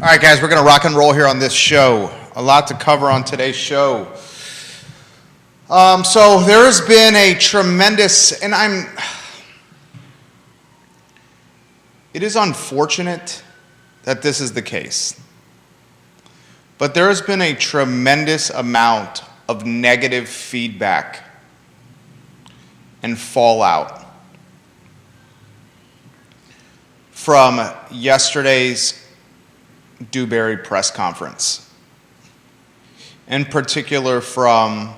All right, guys, we're going to rock and roll here on this show. A lot to cover on today's show. So there has been a tremendous, it is unfortunate that this is the case, but there has been a tremendous amount of negative feedback and fallout from yesterday's Dewberry press conference, in particular from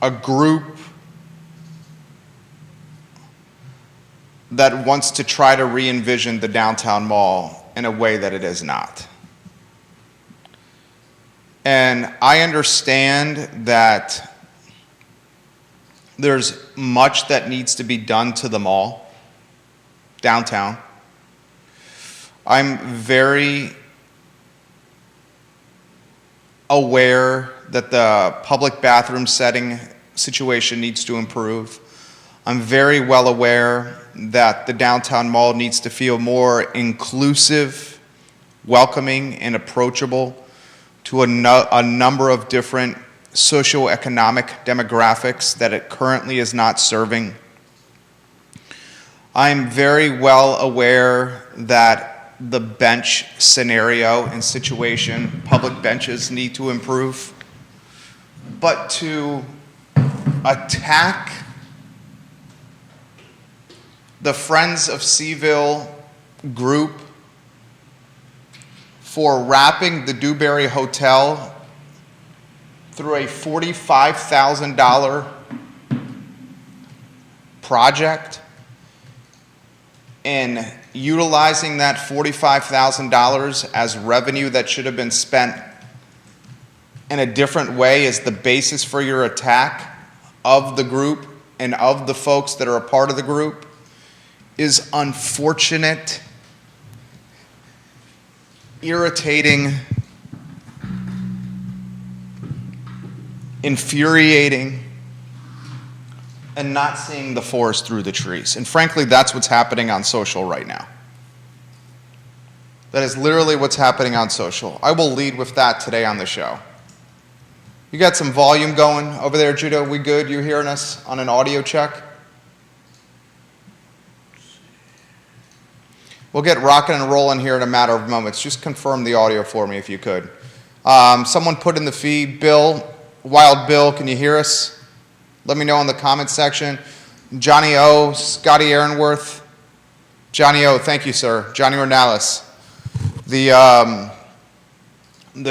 a group that wants to try to re-envision the downtown mall in a way that it is not. And I understand that there's much that needs to be done to the mall, downtown. I'm very aware that the public bathroom setting situation needs to improve. I'm very well aware that the downtown mall needs to feel more inclusive, welcoming, and approachable to a number of different socioeconomic demographics that it currently is not serving. I'm very well aware that the bench scenario and situation, public benches need to improve. But to attack the Friends of Seaville group for wrapping the Dewberry Hotel through a $45,000 project and utilizing that $45,000 as revenue that should have been spent in a different way as the basis for your attack of the group and of the folks that are a part of the group is unfortunate, irritating, infuriating, and not seeing the forest through the trees. And frankly, that's what's happening on social right now. That is literally what's happening on social. I will lead with that today on the show. You got some volume going over there, Judah? We good? You hearing us on an audio check? We'll get rocking and rolling here in a matter of moments. Just confirm the audio for me if you could. Someone put in the feed, Bill, Wild Bill, can you hear us? Let me know in the comments section. Johnny O, Scotty Aaronworth. Johnny O, thank you, sir. Johnny Ornalis, the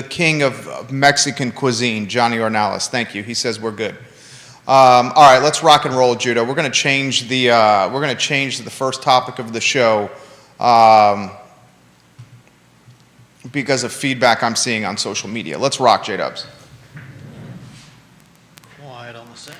king of Mexican cuisine, Johnny Ornalis. Thank you. He says we're good. All right, let's rock and roll, Judah. We're going to change the first topic of the show because of feedback I'm seeing on social media. Let's rock, J-Dubs. Quiet on the set.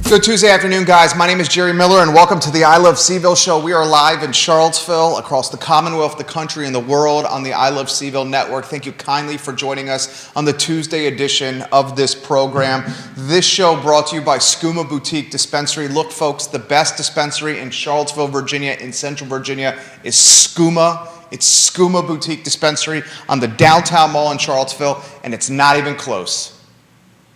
Good Tuesday afternoon, guys. My name is Jerry Miller, and welcome to the I Love Seaville show. We are live in Charlottesville, across the Commonwealth, the country, and the world on the I Love Seaville network. Thank you kindly for joining us on the Tuesday edition of this program. This show brought to you by Skooma Boutique Dispensary. Look, folks, the best dispensary in Charlottesville, Virginia, in Central Virginia is Skooma. It's Skooma Boutique Dispensary on the downtown mall in Charlottesville, and it's not even close.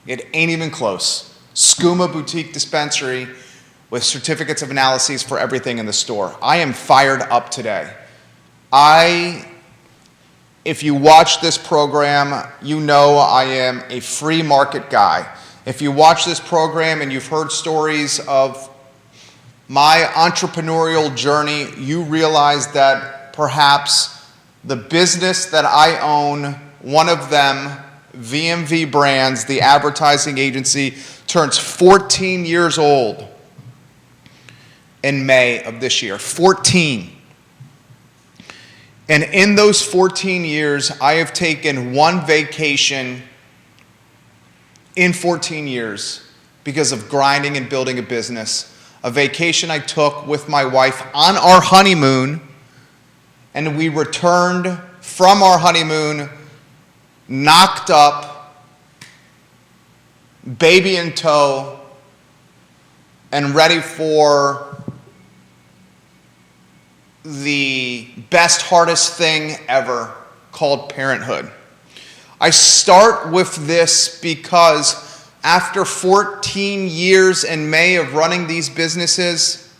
It ain't even close. Skooma Boutique Dispensary with certificates of analyses for everything in the store. I am fired up today. If you watch this program, you know I am a free market guy. If you watch this program and you've heard stories of my entrepreneurial journey, you realize that perhaps the business that I own, one of them VMV Brands, the advertising agency, turns 14 years old in May of this year. 14. And in those 14 years, I have taken one vacation in 14 years because of grinding and building a business. A vacation I took with my wife on our honeymoon, and we returned from our honeymoon knocked up, baby in tow, and ready for the best, hardest thing ever called parenthood. I start with this because after 14 years in May of running these businesses,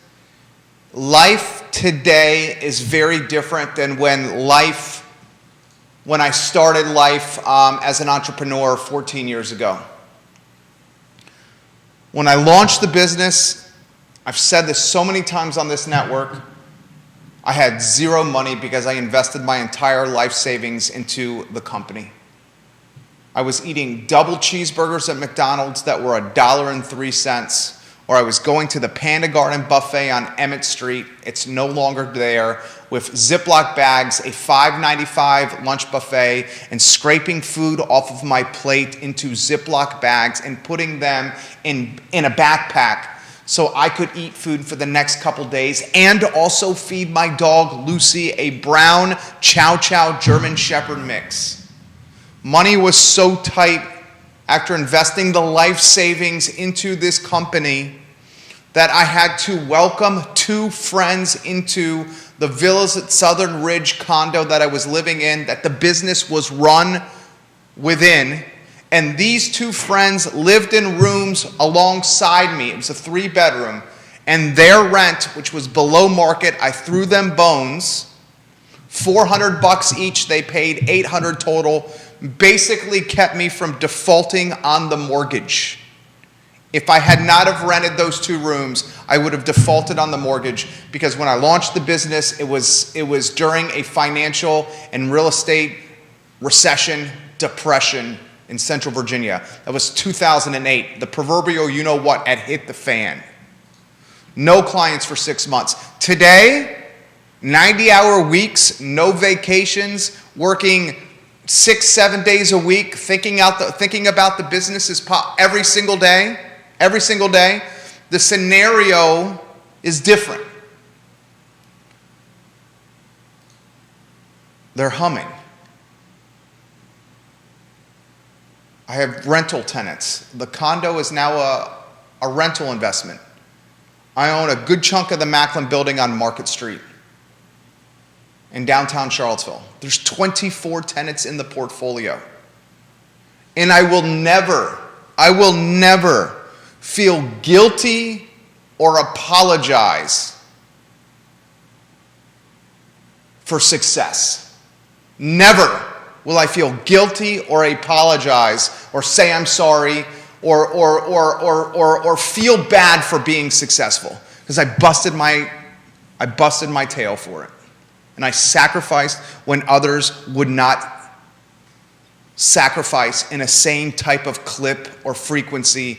life today is very different than when I started life as an entrepreneur 14 years ago. When I launched the business, I've said this so many times on this network, I had zero money because I invested my entire life savings into the company. I was eating double cheeseburgers at McDonald's that were $1.03, or I was going to the Panda Garden buffet on Emmett Street. It's no longer there, with Ziploc bags, a $5.95 lunch buffet, and scraping food off of my plate into Ziploc bags and putting them in a backpack so I could eat food for the next couple days and also feed my dog Lucy a brown Chow Chow German Shepherd mix. Money was so tight after investing the life savings into this company that I had to welcome two friends into the Villas at Southern Ridge condo that I was living in, that the business was run within. And these two friends lived in rooms alongside me. It was a 3-bedroom. And their rent, which was below market, I threw them bones. $400 each, they paid $800 total. Basically kept me from defaulting on the mortgage. If I had not have rented those 2 rooms, I would have defaulted on the mortgage, because when I launched the business, it was during a financial and real estate recession, depression in Central Virginia. That was 2008. The proverbial you-know-what had hit the fan. No clients for 6 months. Today, 90-hour weeks, no vacations, working 6-7 days a week, thinking about the businesses every single day. Every single day. The scenario is different. They're humming. I have rental tenants. The condo is now a rental investment. I own a good chunk of the Macklin building on Market Street in downtown Charlottesville. There's 24 tenants in the portfolio. And I will never feel guilty or apologize for success. Never will I feel guilty or apologize or say I'm sorry or feel bad for being successful, because I busted my tail for it. And I sacrificed when others would not sacrifice in a same type of clip or frequency.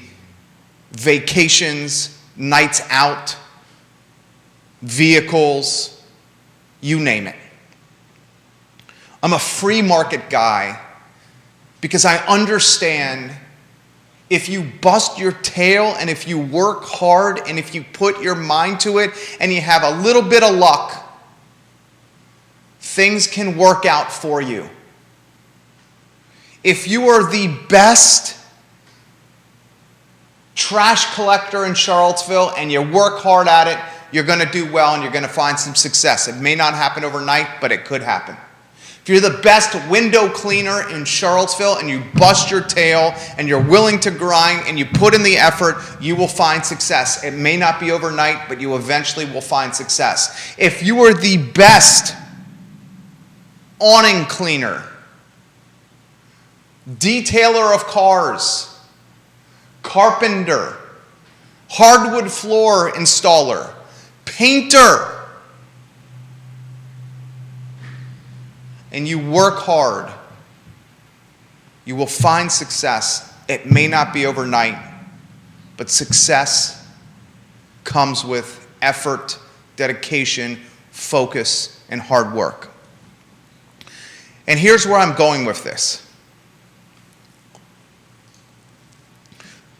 Vacations, nights out, vehicles, you name it. I'm a free market guy because I understand if you bust your tail and if you work hard and if you put your mind to it and you have a little bit of luck, things can work out for you. If you are the best trash collector in Charlottesville and you work hard at it, you're going to do well and you're going to find some success. It may not happen overnight, but it could happen. If you're the best window cleaner in Charlottesville and you bust your tail and you're willing to grind and you put in the effort, you will find success. It may not be overnight, but you eventually will find success. If you are the best awning cleaner, detailer of cars, carpenter, hardwood floor installer, painter, and you work hard, You will find success. It may not be overnight, but success comes with effort, dedication, focus, and hard work. And here's where I'm going with this.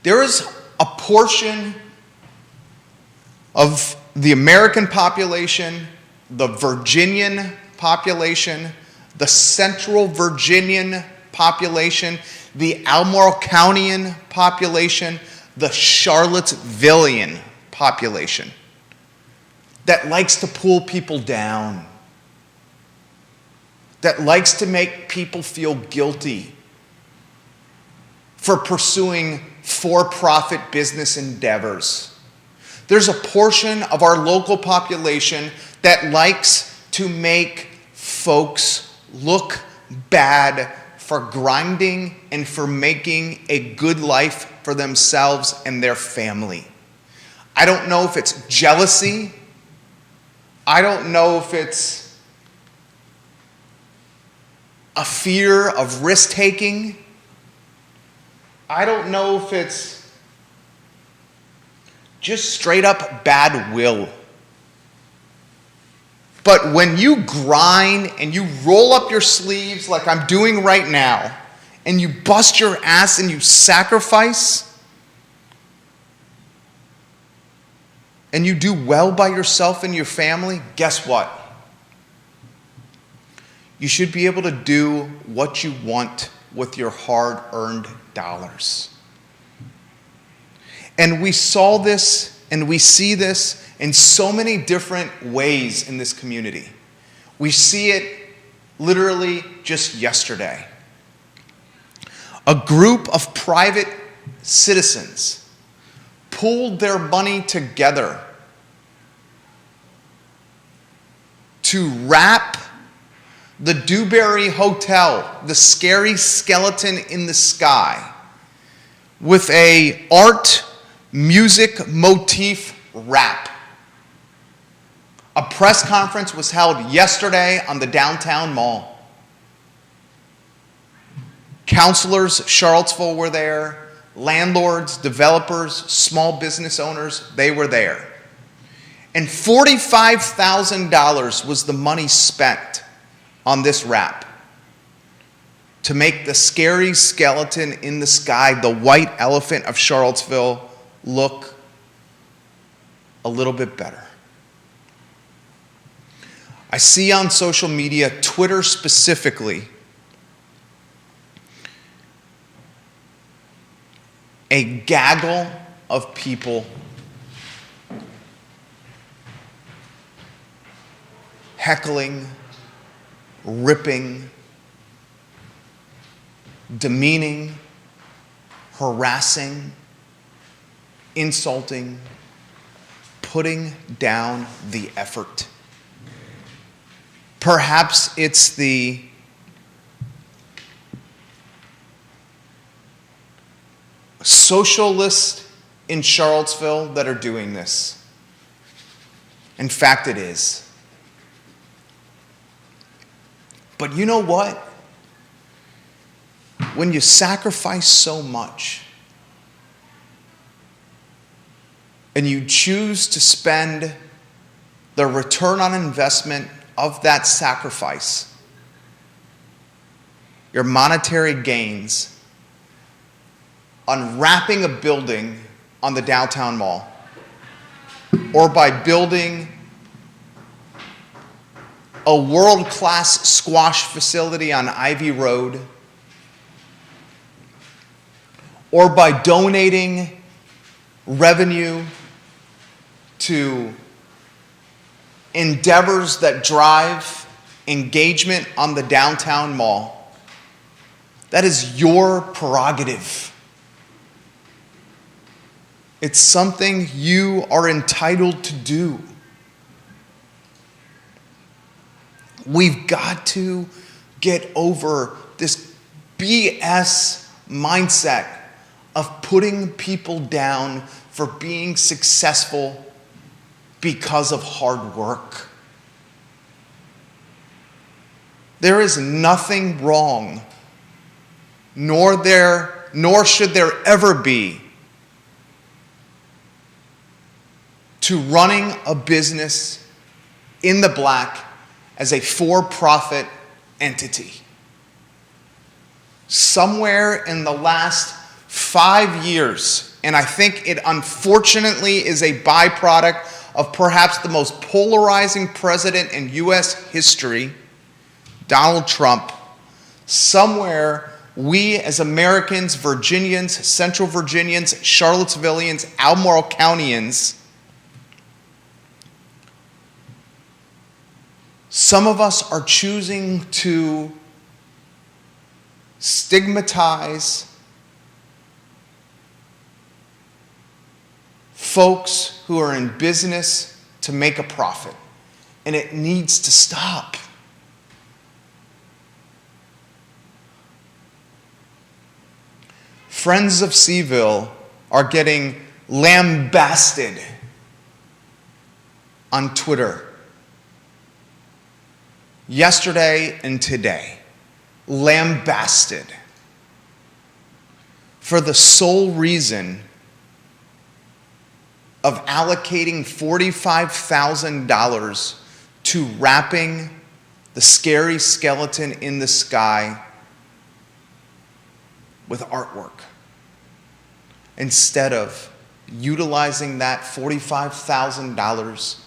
There is a portion of the American population, the Virginian population, the Central Virginian population, the Albemarle Countyan population, the Charlottesvillian population that likes to pull people down, that likes to make people feel guilty for pursuing for-profit business endeavors. There's a portion of our local population that likes to make folks look bad for grinding and for making a good life for themselves and their family. I don't know if it's jealousy. I don't know if it's a fear of risk-taking. I don't know if it's just straight up bad will. But when you grind and you roll up your sleeves like I'm doing right now, and you bust your ass and you sacrifice, and you do well by yourself and your family, guess what? You should be able to do what you want with your hard-earned dollars. And we saw this and we see this in so many different ways in this community. We see it literally just yesterday. A group of private citizens pooled their money together to wrap the Dewberry Hotel, the scary skeleton in the sky, with a art music motif wrap. A press conference was held yesterday on the downtown mall. Counselors, Charlottesville were there. Landlords, developers, small business owners, they were there. And $45,000 was the money spent on this wrap to make the scary skeleton in the sky, the white elephant of Charlottesville, look a little bit better. I see on social media, Twitter specifically, a gaggle of people heckling, ripping, demeaning, harassing, insulting, putting down the effort. Perhaps it's the socialists in Charlottesville that are doing this. In fact, it is. But you know what? When you sacrifice so much and you choose to spend the return on investment of that sacrifice, your monetary gains, on wrapping a building on the downtown mall, or by building a world-class squash facility on Ivy Road, or by donating revenue to endeavors that drive engagement on the downtown mall. That is your prerogative. It's something you are entitled to do. We've got to get over this BS mindset of putting people down for being successful because of hard work. There is nothing wrong nor should there ever be, to running a business in the black as a for-profit entity. Somewhere in the last 5 years, and I think it unfortunately is a byproduct of perhaps the most polarizing president in U.S. history, Donald Trump, somewhere we as Americans, Virginians, Central Virginians, Charlottesvillians, Albemarle Countyans, some of us are choosing to stigmatize folks who are in business to make a profit. And it needs to stop. Friends of Seaville are getting lambasted on Twitter yesterday and today. Lambasted for the sole reason of allocating $45,000 to wrapping the scary skeleton in the sky with artwork, instead of utilizing that $45,000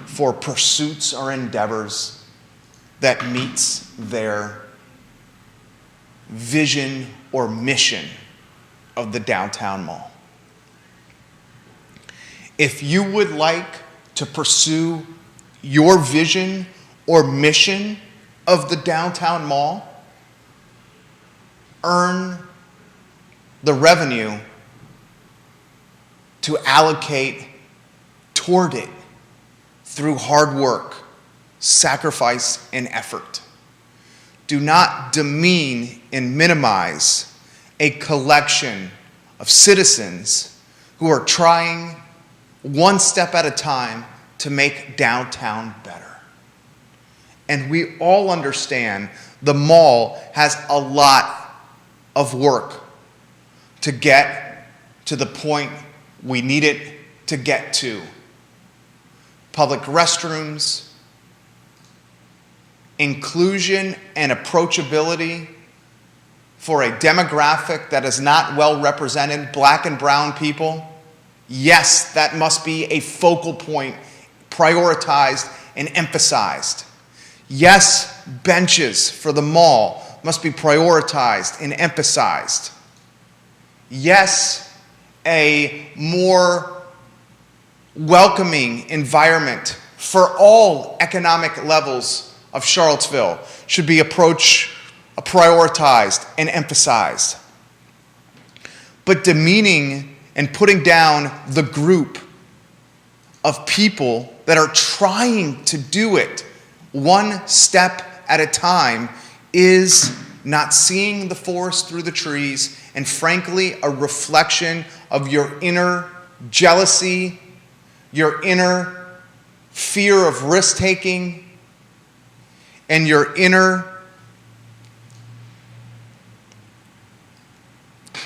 for pursuits or endeavors that meets their vision or mission of the downtown mall. If you would like to pursue your vision or mission of the downtown mall, earn the revenue to allocate toward it through hard work, sacrifice, and effort. Do not demean and minimize a collection of citizens who are trying one step at a time to make downtown better. And we all understand the mall has a lot of work to get to the point we need it to get to. Public restrooms, inclusion and approachability for a demographic that is not well represented, black and brown people. Yes, that must be a focal point, prioritized and emphasized. Yes, benches for the mall must be prioritized and emphasized. Yes, a more welcoming environment for all economic levels of Charlottesville should be prioritized and emphasized. But demeaning and putting down the group of people that are trying to do it one step at a time is not seeing the forest through the trees, and frankly, a reflection of your inner jealousy, your inner fear of risk-taking, and your inner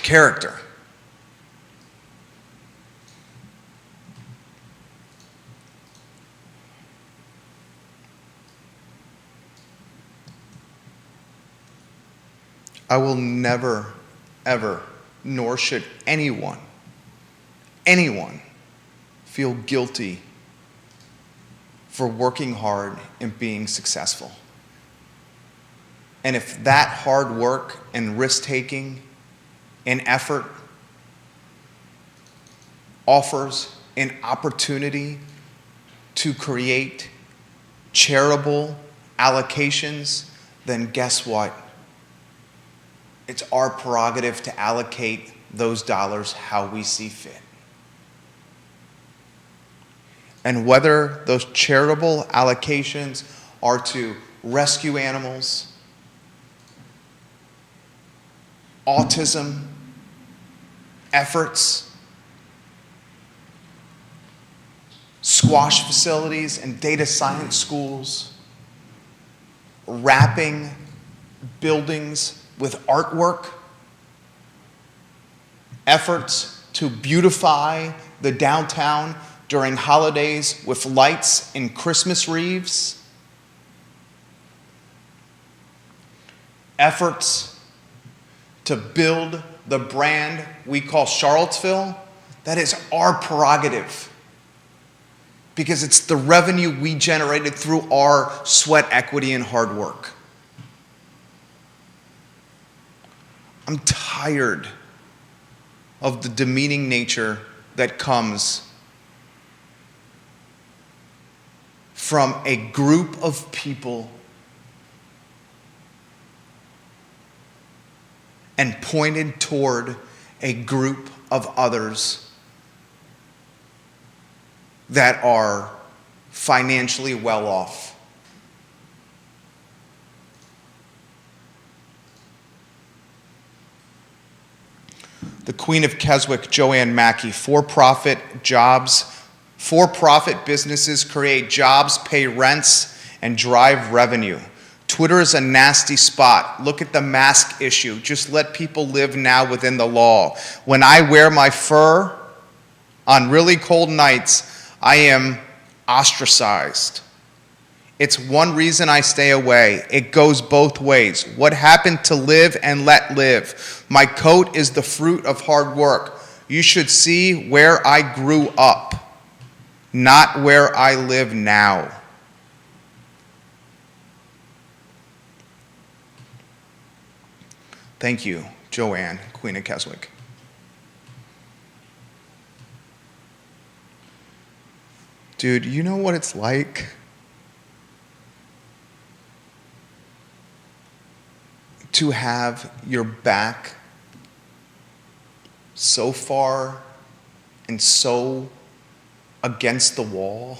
character. I will never, ever, nor should anyone feel guilty for working hard and being successful. And if that hard work and risk-taking and effort offers an opportunity to create charitable allocations, then guess what? It's our prerogative to allocate those dollars how we see fit. And whether those charitable allocations are to rescue animals, autism efforts, squash facilities and data science schools, wrapping buildings with artwork, efforts to beautify the downtown during holidays with lights and Christmas wreaths, efforts to build the brand we call Charlottesville. That is our prerogative, because it's the revenue we generated through our sweat equity and hard work. I'm tired of the demeaning nature that comes from a group of people and pointed toward a group of others that are financially well off. The Queen of Keswick, Joanne Mackey, for-profit businesses create jobs, pay rents, and drive revenue. Twitter is a nasty spot. Look at the mask issue. Just let people live now within the law. When I wear my fur on really cold nights, I am ostracized. It's one reason I stay away. It goes both ways. What happened to live and let live? My coat is the fruit of hard work. You should see where I grew up, not where I live now. Thank you, Joanne, Queen of Keswick. Dude, you know what it's like to have your back so far and so against the wall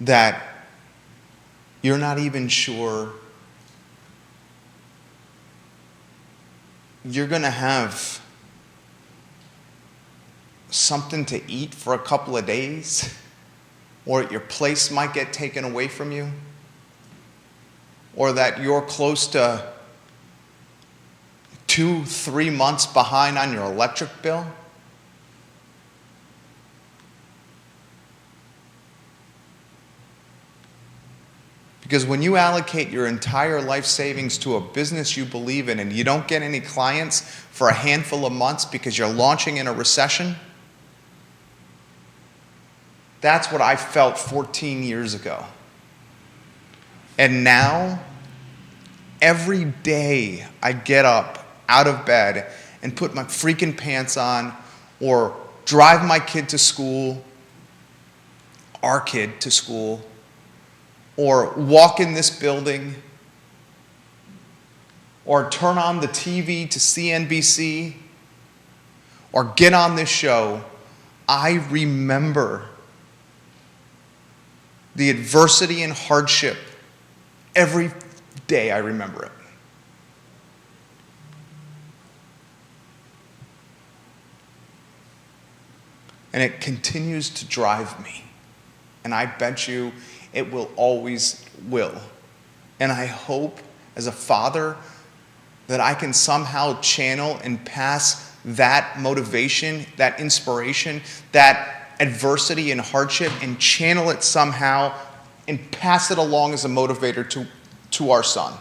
that you're not even sure you're going to have something to eat for a couple of days, or your place might get taken away from you, or that you're close to 2-3 months behind on your electric bill? Because when you allocate your entire life savings to a business you believe in and you don't get any clients for a handful of months because you're launching in a recession, that's what I felt 14 years ago. And now, every day I get up out of bed and put my freaking pants on, or drive my kid to school, our kid to school, or walk in this building, or turn on the TV to CNBC, or get on this show, I remember the adversity and hardship. Every day I remember it. And it continues to drive me. And I bet you it will always will. And I hope as a father that I can somehow channel and pass that motivation, that inspiration, that adversity and hardship, and channel it somehow and pass it along as a motivator to our son.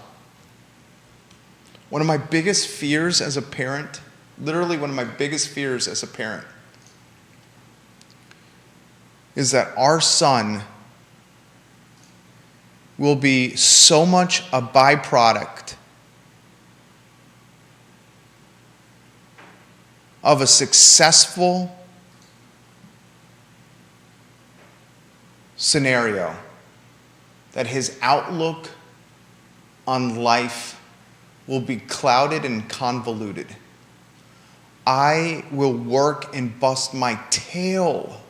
One of my biggest fears as a parent, literally one of my biggest fears as a parent, is that our son will be so much a byproduct of a successful scenario that his outlook on life will be clouded and convoluted. I will work and bust my tail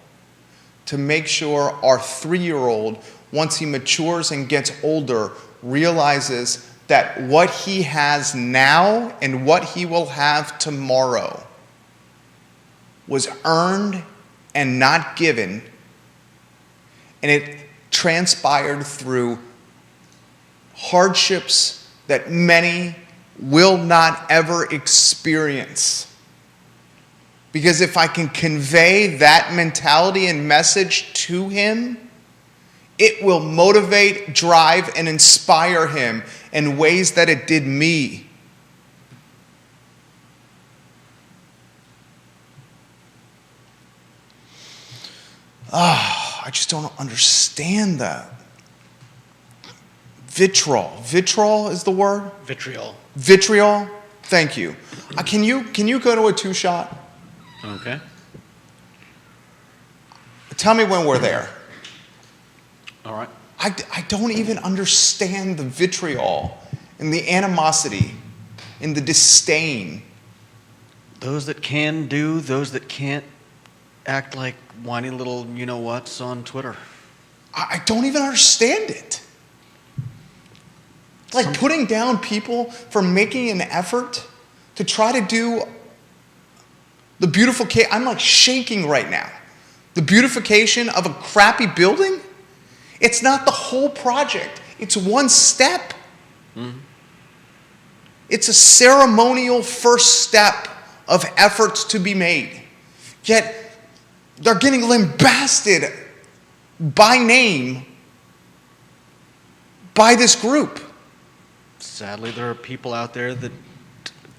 to make sure our 3-year-old, once he matures and gets older, realizes that what he has now and what he will have tomorrow was earned and not given, and it transpired through hardships that many will not ever experience. Because if I can convey that mentality and message to him, it will motivate, drive, and inspire him in ways that it did me. I just don't understand that. Vitriol. Vitriol is the word? Vitriol. Vitriol? Thank you. Can you go to a two-shot? Okay. Tell me when we're there. All right. I don't even understand the vitriol and the animosity and the disdain. Those that can do, those that can't act like whiny little you-know-whats on Twitter. I don't even understand it. Like putting down people for making an effort to try to do the beautification. I'm like shaking right now. The beautification of a crappy building? It's not the whole project. It's one step. Mm-hmm. It's a ceremonial first step of efforts to be made. Yet they're getting lambasted by name by this group. Sadly, there are people out there that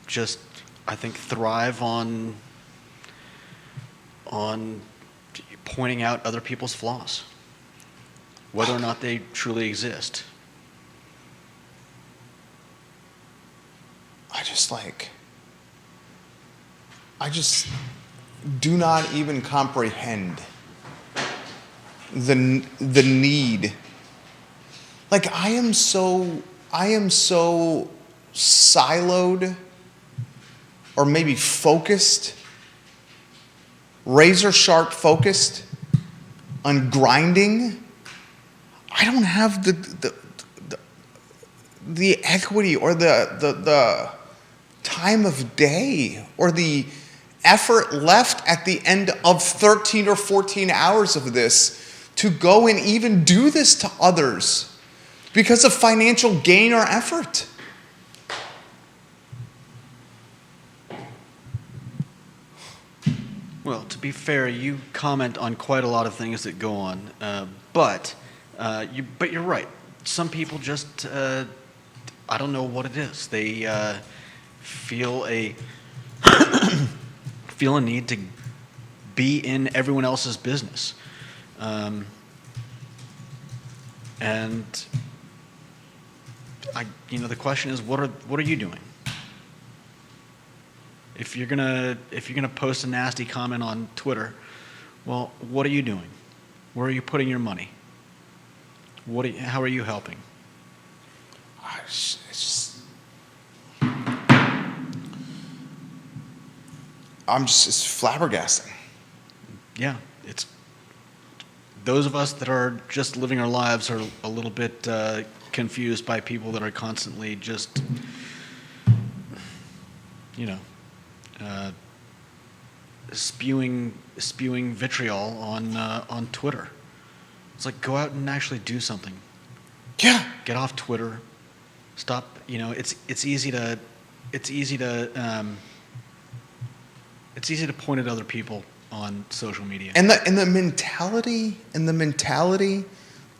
just, I think, thrive on pointing out other people's flaws, whether or not they truly exist. I just do not even comprehend the need. Like I am so siloed, or maybe focused, razor sharp focused on grinding. I don't have the equity or the time of day or the effort left at the end of 13 or 14 hours of this to go and even do this to others because of financial gain or effort. Well, to be fair, you comment on quite a lot of things that go on, but you're right. Some people just I don't know what it is. They feel a need to be in everyone else's business, and the question is, what are you doing? If you're gonna post a nasty comment on Twitter, well, what are you doing? Where are you putting your money? How are you helping? It's flabbergasting. Yeah, it's those of us that are just living our lives are a little bit confused by people that are constantly just, spewing vitriol on Twitter. It's like, go out and actually do something. Yeah. Get off Twitter. Stop. It's easy to point at other people on social media. And the mentality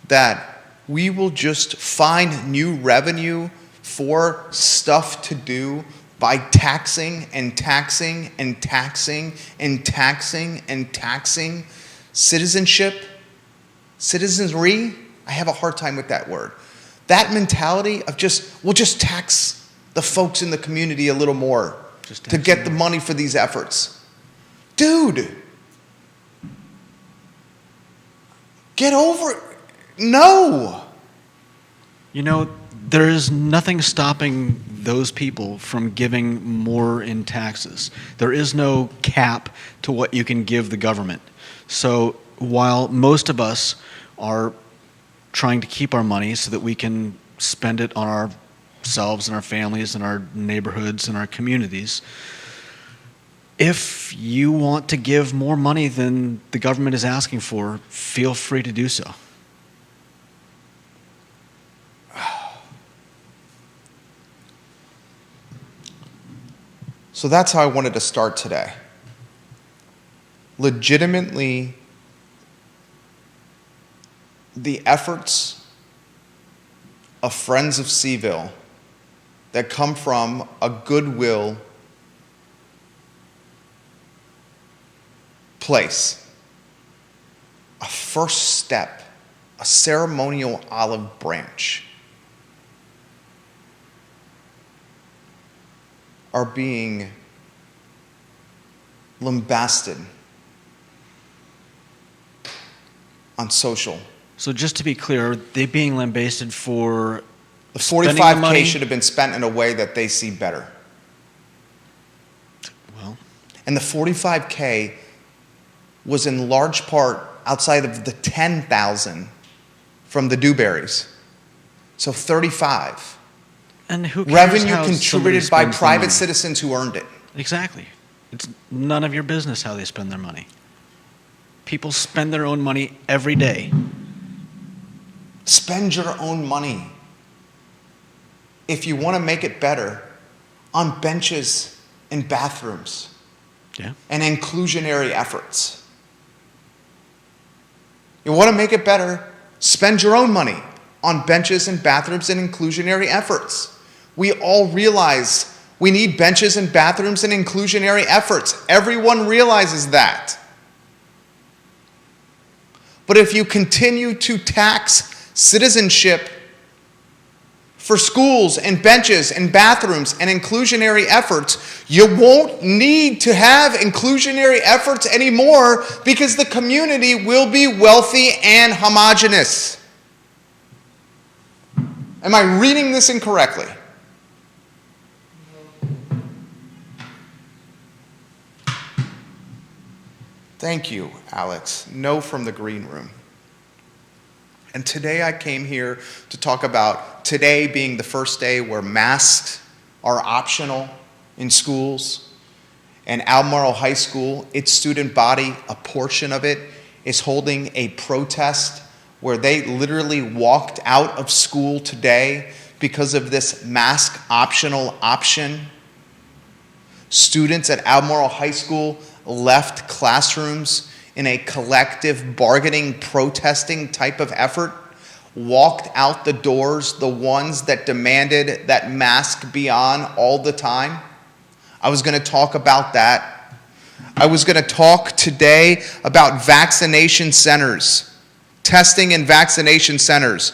that we will just find new revenue for stuff to do by taxing and taxing and taxing and taxing and taxing citizenry. I have a hard time with that word. That mentality of we'll just tax the folks in the community a little more to get the money for these efforts. Dude, get over it. No. There is nothing stopping those people from giving more in taxes. There is no cap to what you can give the government. So while most of us are trying to keep our money so that we can spend it on ourselves and our families and our neighborhoods and our communities, if you want to give more money than the government is asking for, feel free to do so. So that's how I wanted to start today. Legitimately, the efforts of Friends of Seville that come from a goodwill place, a first step, a ceremonial olive branch, are being lambasted on social. So just to be clear, they being lambasted for The spending the 45K money? should have been spent in a way that they see better. Well, And the 45K was in large part outside of the 10,000 from the Dewberries. So 35. and who cares Revenue how somebody contributed by spends the private money? citizens who earned it. Exactly. It's none of your business how they spend their money. People spend their own money every day. Spend your own money, if you want to make it better, on benches and bathrooms Yeah. and inclusionary efforts. You want to make it better, spend your own money on benches and bathrooms and inclusionary efforts. We all realize we need benches and bathrooms and inclusionary efforts. Everyone realizes that. But if you continue to tax citizenship for schools and benches and bathrooms and inclusionary efforts, you won't need to have inclusionary efforts anymore because the community will be wealthy and homogeneous. Am I reading this incorrectly? Thank you, Alex. No from the green room. And today I came here to talk about today being the first day where masks are optional in schools. And Albemarle High School, its student body, a portion of it, is holding a protest where they literally walked out of school today because of this mask optional option. Students at Albemarle High School left classrooms in a collective bargaining, protesting type of effort, walked out the doors, the ones that demanded that mask be on all the time. I was going to talk about that. I was going to talk today about vaccination centers, testing and vaccination centers,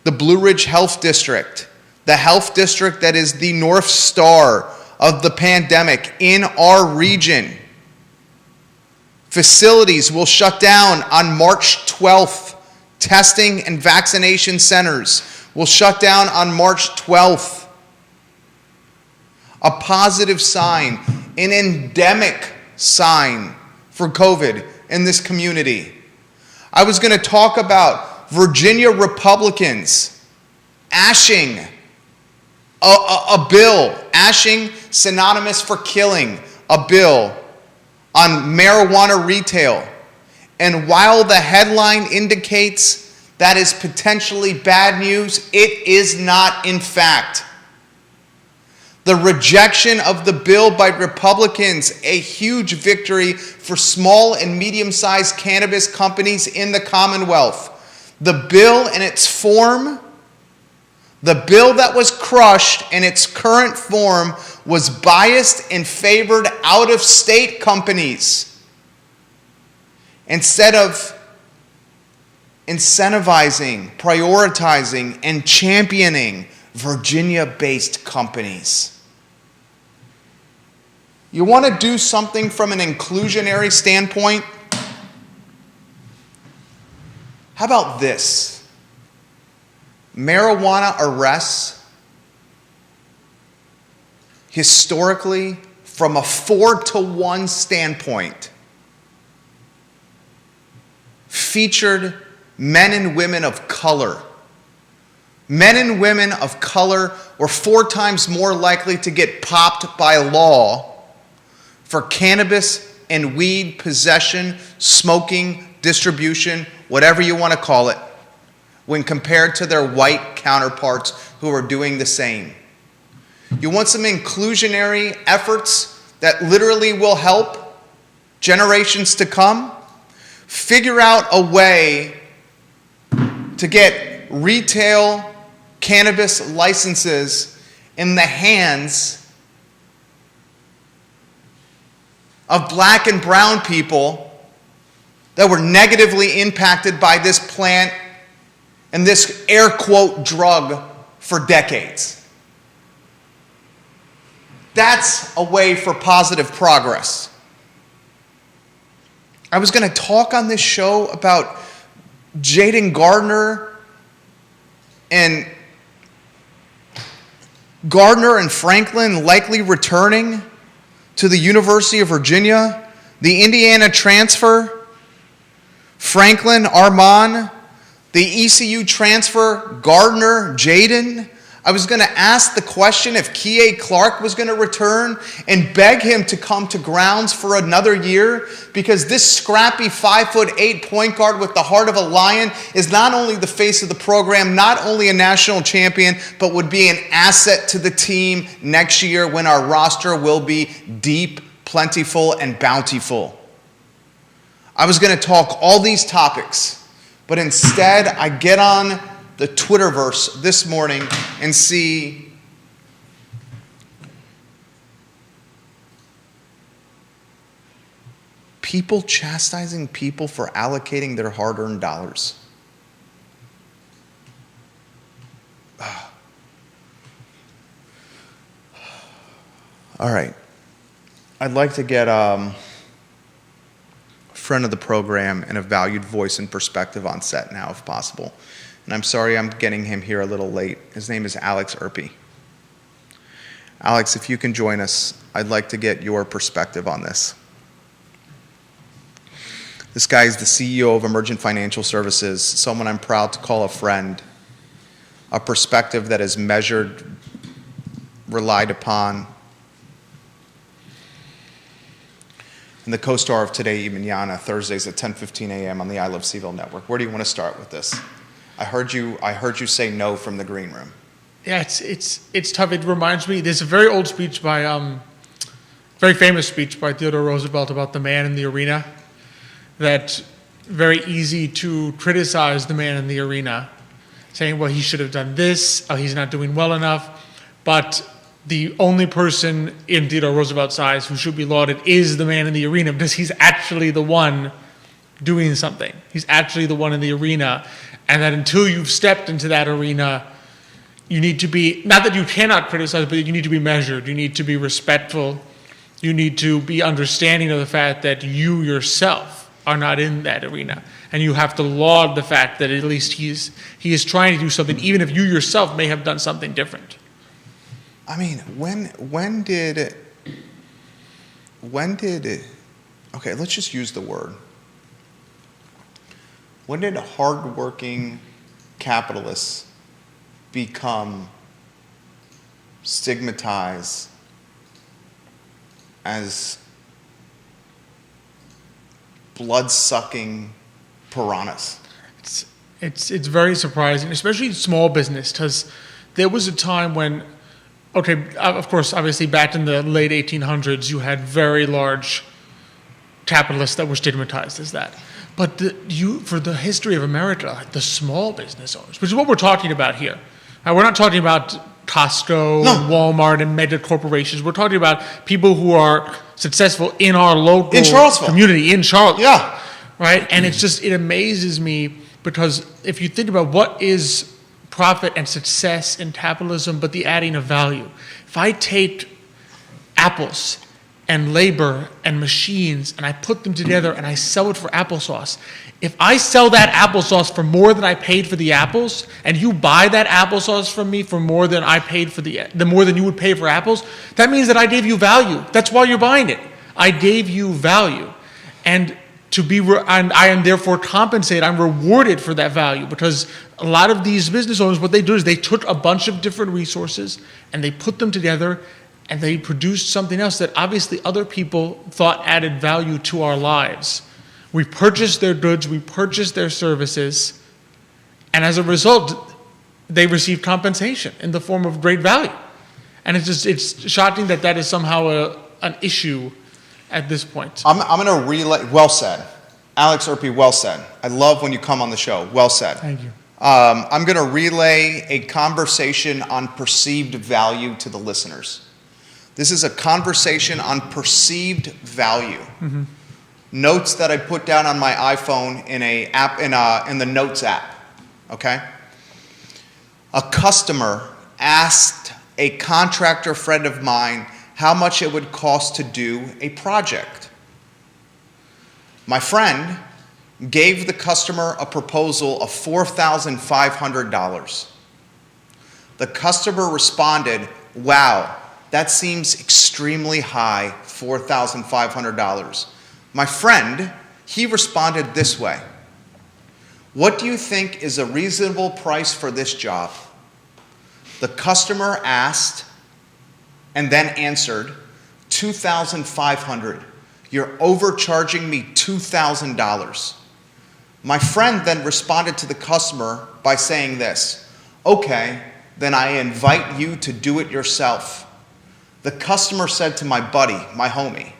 the Blue Ridge Health District, the health district that is the North Star of the pandemic in our region. Facilities will shut down on March 12th. Testing and vaccination centers will shut down on March 12th. A positive sign, an endemic sign for COVID in this community. I was going to talk about Virginia Republicans ashing a bill, ashing synonymous for killing, a bill on marijuana retail. And while the headline indicates that is potentially bad news, it is not in fact. The rejection of the bill by Republicans, a huge victory for small and medium-sized cannabis companies in the Commonwealth. The bill in its form, the bill that was crushed in its current form, was biased and favored out-of-state companies instead of incentivizing, prioritizing, and championing Virginia-based companies. You want to do something from an inclusionary standpoint? How about this? Marijuana arrests, historically, from a 4-to-1 standpoint, featured men and women of color. Men and women of color were 4 times more likely to get popped by law for cannabis and weed possession, smoking, distribution, whatever you want to call it, when compared to their white counterparts who are doing the same. You want some inclusionary efforts? that literally will help generations to come, figure out a way to get retail cannabis licenses in the hands of black and brown people that were negatively impacted by this plant and this air quote drug for decades. That's a way for positive progress. I was going to talk on this show about Jaden Gardner and Franklin likely returning to the University of Virginia, the Indiana transfer, Franklin, Armand, the ECU transfer, Gardner, Jaden. I was going to ask the question if Kie Clark was going to return and beg him to come to grounds for another year, because this scrappy 5'8" point guard with the heart of a lion is not only the face of the program, not only a national champion, but would be an asset to the team next year when our roster will be deep, plentiful, and bountiful. I was going to talk all these topics, but instead I get on the Twitterverse this morning and see people chastising people for allocating their hard-earned dollars. All right. I'd like to get friend of the program and a valued voice and perspective on set now, if possible. And I'm sorry I'm getting him here a little late. His name is Alex Erpy. Alex, if you can join us, I'd like to get your perspective on this. This guy is the CEO of Emergent Financial Services, someone I'm proud to call a friend, a perspective that is measured, relied upon, and the co-star of Today y Mañana, Thursdays at 10:15 a.m. on the I Love CVille network. Where do you want to start with this? I heard you say no from the green room. Yeah, it's tough. It reminds me, there's a very old speech by, very famous speech by Theodore Roosevelt about the man in the arena, that very easy to criticize the man in the arena, saying, well, he should have done this, he's not doing well enough, but the only person in Theodore Roosevelt's eyes who should be lauded is the man in the arena, because he's actually the one doing something. He's actually the one in the arena, and that until you've stepped into that arena, you need to be, not that you cannot criticize, but you need to be measured, you need to be respectful, you need to be understanding of the fact that you yourself are not in that arena, and you have to laud the fact that at least he is trying to do something, even if you yourself may have done something different. I mean, when did, okay, let's just use the word. When did hardworking capitalists become stigmatized as blood-sucking piranhas? It's very surprising, especially small business, because there was a time when, okay, of course, obviously back in the late 1800s, you had very large capitalists that were stigmatized as that. But for the history of America, like the small business owners, which is what we're talking about here. We're not talking about Costco and Walmart and mega corporations. We're talking about people who are successful in our local community in Charlottesville. Yeah. Right? And it amazes me, because if you think about what is profit and success in capitalism, but the adding of value. If I take apples and labor and machines and I put them together and I sell it for applesauce, if I sell that applesauce for more than I paid for the apples, and you buy that applesauce from me for more than I paid for the more than you would pay for apples, that means that I gave you value. That's why you're buying it. I gave you value, and and I am therefore compensated. I'm rewarded for that value, because a lot of these business owners, what they do is they took a bunch of different resources and they put them together and they produced something else that obviously other people thought added value to our lives. We purchased their goods, we purchased their services, and as a result, they received compensation in the form of great value. And it's shocking that is somehow an issue at this point. I'm going to relay. Well said. Alex Erpy, well said. I love when you come on the show. Well said. Thank you. I'm going to relay a conversation on perceived value to the listeners. This is a conversation on perceived value. Mm-hmm. Notes that I put down on my iPhone in the Notes app. Okay? A customer asked a contractor friend of mine how much it would cost to do a project. My friend gave the customer a proposal of $4,500. The customer responded, "Wow, that seems extremely high, $4,500. My friend, he responded this way: "What do you think is a reasonable price for this job?" The customer asked and then answered, $2,500. You're overcharging me $2,000. My friend then responded to the customer by saying this: "Okay, then I invite you to do it yourself." The customer said to my buddy, my homie,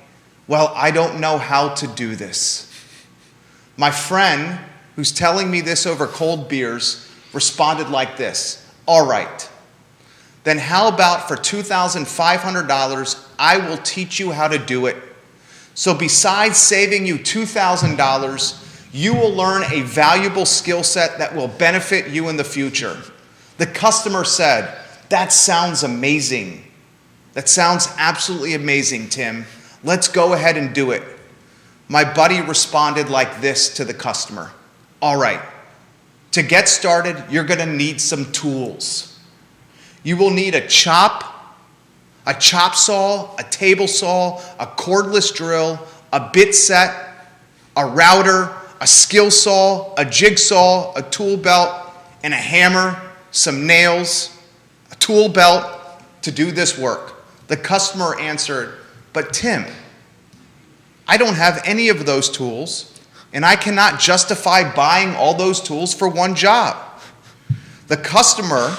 "Well, I don't know how to do this." My friend, who's telling me this over cold beers, responded like this: "All right, then how about for $2,500, I will teach you how to do it. So besides saving you $2,000, you will learn a valuable skill set that will benefit you in the future." The customer said, "That sounds amazing. That sounds absolutely amazing, Tim. Let's go ahead and do it." My buddy responded like this to the customer: "All right, to get started, you're going to need some tools. You will need a chop saw, a table saw, a cordless drill, a bit set, a router, a skill saw, a jigsaw, a tool belt, and a hammer, some nails, a tool belt to do this work." The customer answered, "But Tim, I don't have any of those tools, and I cannot justify buying all those tools for one job." The customer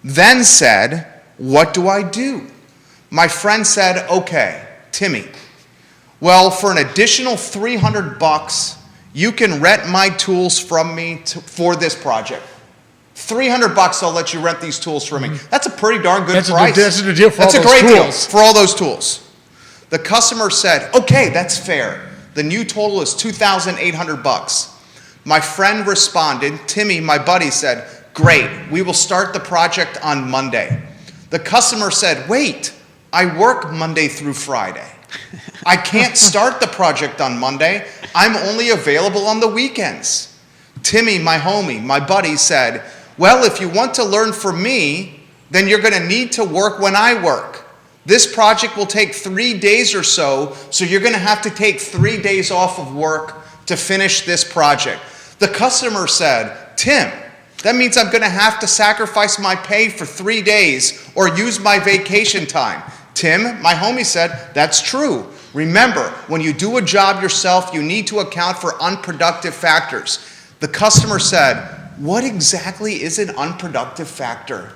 then said, "What do I do?" My friend said, "Okay, Timmy, well, for an additional $300, you can rent my tools from me for this project. $300, I'll let you rent these tools from me." That's a pretty darn good price. That's a good deal for all That's those a great deal tools. for all those tools. The customer said, "Okay, that's fair. The new total is $2,800. My friend responded, Timmy, my buddy, said, "Great, we will start the project on Monday." The customer said, "Wait, I work Monday through Friday. I can't start the project on Monday. I'm only available on the weekends." Timmy, my homie, my buddy, said, "Well, if you want to learn from me, then you're going to need to work when I work. This project will take 3 days or so you're going to have to take 3 days off of work to finish this project." The customer said, "Tim, that means I'm going to have to sacrifice my pay for 3 days or use my vacation time." Tim, my homie, said, "That's true. Remember, when you do a job yourself, you need to account for unproductive factors." The customer said, "What exactly is an unproductive factor?"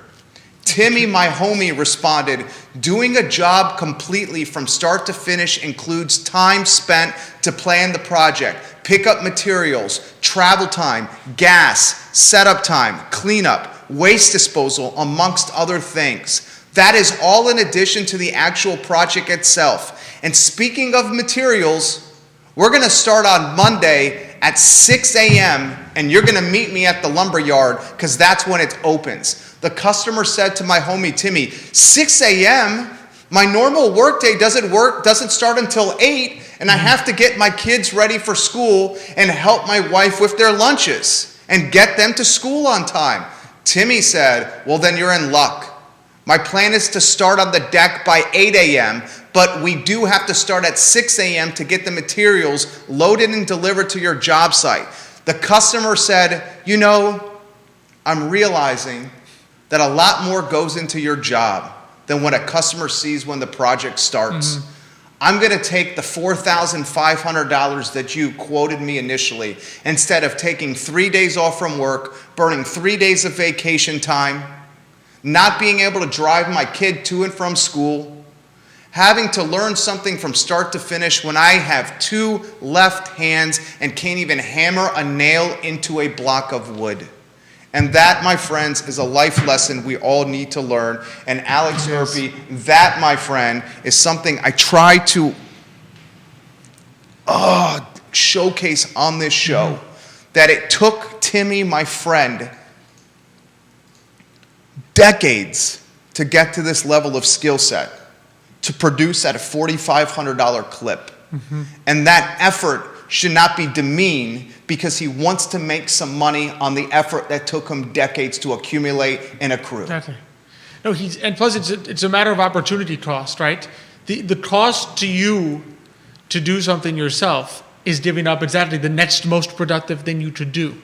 Timmy, my homie, responded, "Doing a job completely from start to finish includes time spent to plan the project, pick up materials, travel time, gas, setup time, cleanup, waste disposal, amongst other things. That is all in addition to the actual project itself. And speaking of materials, we're going to start on Monday at 6 a.m. and you're going to meet me at the lumber yard because that's when it opens." The customer said to my homie Timmy, 6 a.m.? My normal workday doesn't start until 8, and I have to get my kids ready for school and help my wife with their lunches and get them to school on time. Timmy said, "Well, then you're in luck. My plan is to start on the deck by 8 a.m., but we do have to start at 6 a.m. to get the materials loaded and delivered to your job site." The customer said, "You know, I'm realizing that a lot more goes into your job than what a customer sees when the project starts. Mm-hmm. I'm going to take the $4,500 that you quoted me initially, instead of taking 3 days off from work, burning 3 days of vacation time, not being able to drive my kid to and from school, having to learn something from start to finish when I have 2 left hands and can't even hammer a nail into a block of wood. And that, my friends, is a life lesson we all need to learn. And Alex Murphy, that, my friend, is something I try to showcase on this show. That it took Timmy, my friend, decades to get to this level of skill set, to produce at a $4,500 clip. And that effort should not be demeaned because he wants to make some money on the effort that took him decades to accumulate and accrue. Exactly. No, and plus it's a matter of opportunity cost, right? The cost to you to do something yourself is giving up exactly the next most productive thing you could do.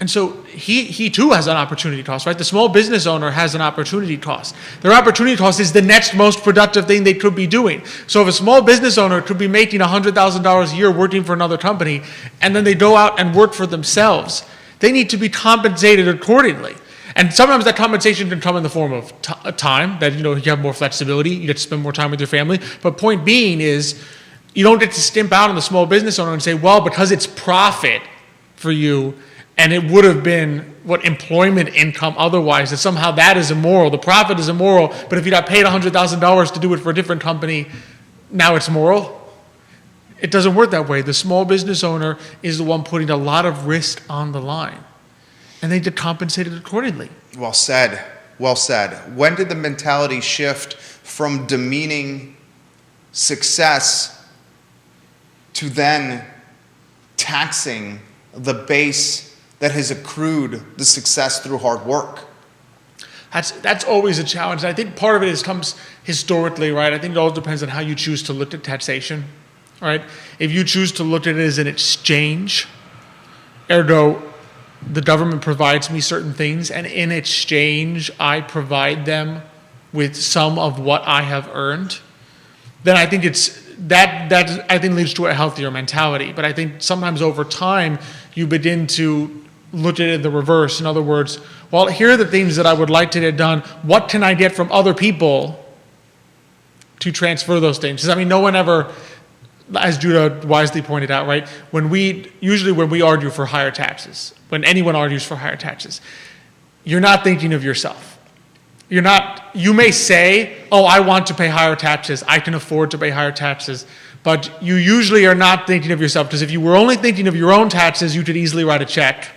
And so he too has an opportunity cost, right? The small business owner has an opportunity cost. Their opportunity cost is the next most productive thing they could be doing. So if a small business owner could be making $100,000 a year working for another company, and then they go out and work for themselves, they need to be compensated accordingly. And sometimes that compensation can come in the form of time, that you have more flexibility, you get to spend more time with your family. But point being is, you don't get to stimp out on the small business owner and say, well, because it's profit for you, and it would have been employment income otherwise, that somehow that is immoral. The profit is immoral, but if you got paid $100,000 to do it for a different company, now it's moral. It doesn't work that way. The small business owner is the one putting a lot of risk on the line, and they get compensated accordingly. Well said. Well said. When did the mentality shift from demeaning success to then taxing the base that has accrued the success through hard work? That's always a challenge. And I think part of it comes historically, right? I think it all depends on how you choose to look at taxation, right? If you choose to look at it as an exchange, ergo, the government provides me certain things, and in exchange, I provide them with some of what I have earned, then I think that I think leads to a healthier mentality. But I think sometimes over time, you begin to look at it the reverse. In other words, well, here are the things that I would like to get done. What can I get from other people to transfer those things? Because, I mean, no one ever, as Judah wisely pointed out, right, when we argue for higher taxes, when anyone argues for higher taxes, you're not thinking of yourself. You may say, oh, I want to pay higher taxes, I can afford to pay higher taxes, but you usually are not thinking of yourself, because if you were only thinking of your own taxes, you could easily write a check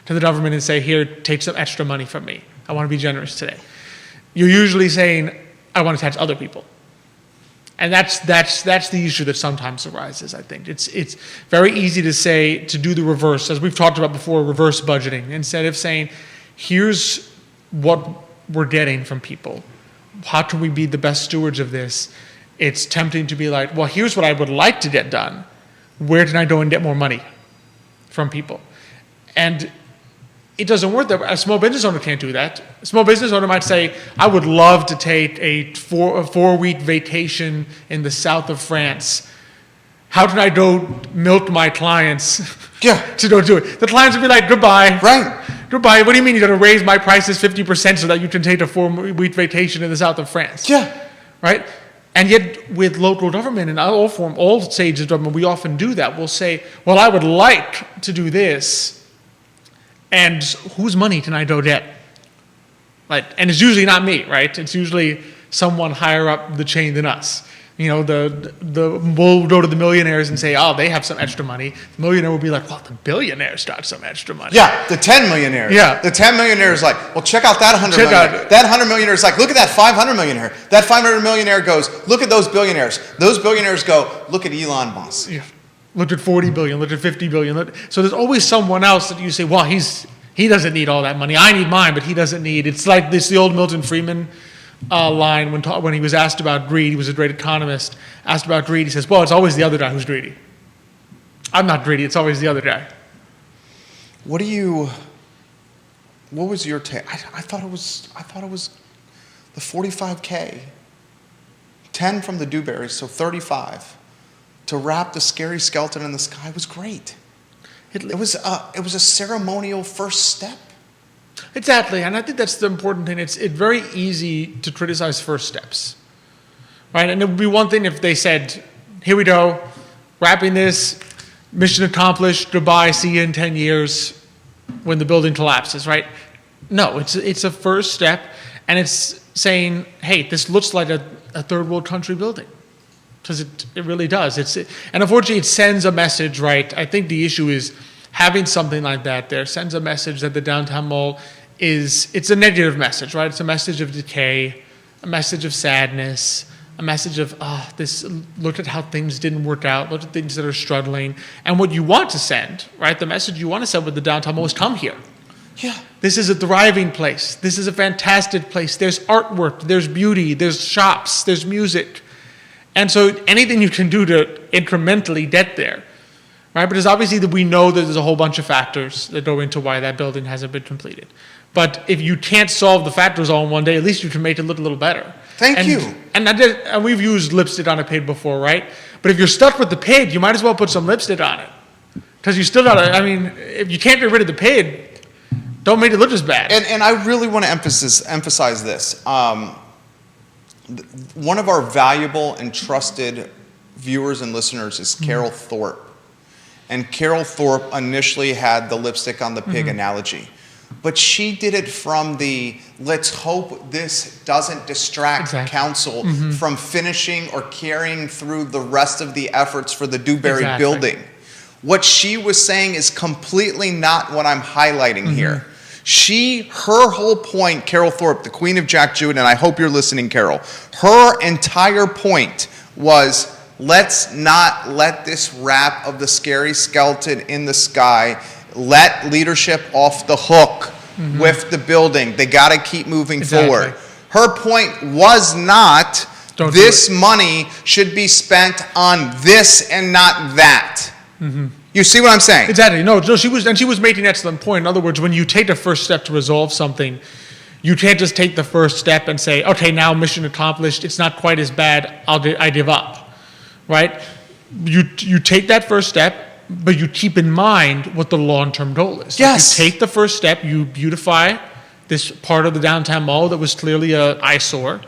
to the government and say, here, take some extra money from me. I want to be generous today. You're usually saying, I want to tax other people. And that's the issue that sometimes arises, I think. It's very easy to do the reverse, as we've talked about before, reverse budgeting. Instead of saying, here's what we're getting from people, how can we be the best stewards of this? It's tempting to be like, well, here's what I would like to get done. Where can I go and get more money from people? And it doesn't work that way. A small business owner can't do that. A small business owner might say, I would love to take a 4-week vacation in the south of France. How can I go milk my clients to go do it? The clients would be like, goodbye. Right. Goodbye. What do you mean you're going to raise my prices 50% so that you can take a 4-week vacation in the south of France? Yeah. Right? And yet with local government and all stages of government, we often do that. We'll say, well, I would like to do this, and whose money can I go get? Right? And it's usually not me, right? It's usually someone higher up the chain than us. We'll go to the millionaires and say, oh, they have some extra money. The millionaire will be like, well, the billionaires got some extra money. Yeah, the 10 millionaires. Yeah. The 10 millionaires like, well, check out that 100 millionaire. That 100 millionaire is like, look at that 500 millionaire. That 500 millionaire goes, look at those billionaires. Those billionaires go, look at Elon Musk. Yeah. Look at 40 billion, look at 50 billion. So there's always someone else that you say, well, he doesn't need all that money. I need mine, but he doesn't need. It's like the old Milton Friedman line when he was asked about greed. He was a great economist. Asked about greed, he says, well, it's always the other guy who's greedy. I'm not greedy, it's always the other guy. What was your take? I thought it was the 45K, 10 from the Dewberries, so 35, to wrap the scary skeleton in the sky was great. It was a ceremonial first step. Exactly, and I think that's the important thing. It's very easy to criticize first steps. right? And it would be one thing if they said, here we go, wrapping this, mission accomplished, goodbye, see you in 10 years when the building collapses, right? No, it's a first step, and it's saying, hey, this looks like a third world country building. Because it really does. And unfortunately, it sends a message, right? I think the issue is having something like that there sends a message that the downtown mall it's a negative message, right? It's a message of decay, a message of sadness, a message of, look at how things didn't work out, look at things that are struggling. And what you want to send, right? The message you want to send with the downtown mall is come here. Yeah. This is a thriving place. This is a fantastic place. There's artwork, there's beauty, there's shops, there's music. And so anything you can do to incrementally get there, right? Because obviously we know that there's a whole bunch of factors that go into why that building hasn't been completed. But if you can't solve the factors all in one day, at least you can make it look a little better. Thank you. And we've used lipstick on a pig before, right? But if you're stuck with the pig, you might as well put some lipstick on it. Because you still gotta, if you can't get rid of the pig, don't make it look as bad. And I really want to emphasize this. One of our valuable and trusted viewers and listeners is Carol Thorpe. And Carol Thorpe initially had the lipstick on the pig analogy. But she did it from the, let's hope this doesn't distract council from finishing or carrying through the rest of the efforts for the Dewberry building. What she was saying is completely not what I'm highlighting here. Her whole point, Carol Thorpe, the queen of Jack Jewett, and I hope you're listening, Carol, her entire point was, let's not let this rap of the scary skeleton in the sky let leadership off the hook with the building. They got to keep moving forward. Her point was not, this money should be spent on this and not that. You see what I'm saying? Exactly. No, she was making an excellent point. In other words, when you take the first step to resolve something, you can't just take the first step and say, okay, now mission accomplished. It's not quite as bad. I give up, right? You take that first step, but you keep in mind what the long-term goal is. Yes. You take the first step. You beautify this part of the downtown mall that was clearly an eyesore.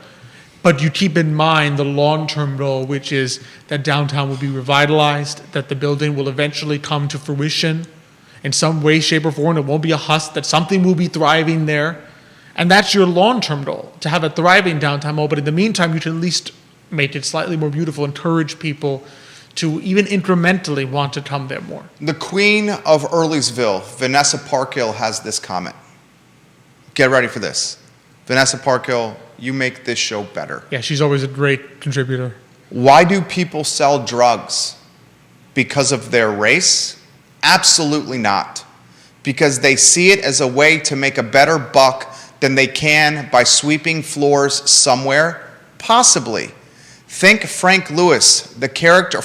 But you keep in mind the long-term goal, which is that downtown will be revitalized, that the building will eventually come to fruition in some way, shape, or form. It won't be a husk, that something will be thriving there. And that's your long-term goal, to have a thriving downtown mall. But in the meantime, you can at least make it slightly more beautiful, encourage people to even incrementally want to come there more. The queen of Earlysville, Vanessa Parkhill, has this comment. Get ready for this. Vanessa Parkhill, you make this show better. Yeah, she's always a great contributor. Why do people sell drugs? Because of their race? Absolutely not. Because they see it as a way to make a better buck than they can by sweeping floors somewhere? Possibly. Think Frank Lucas, the character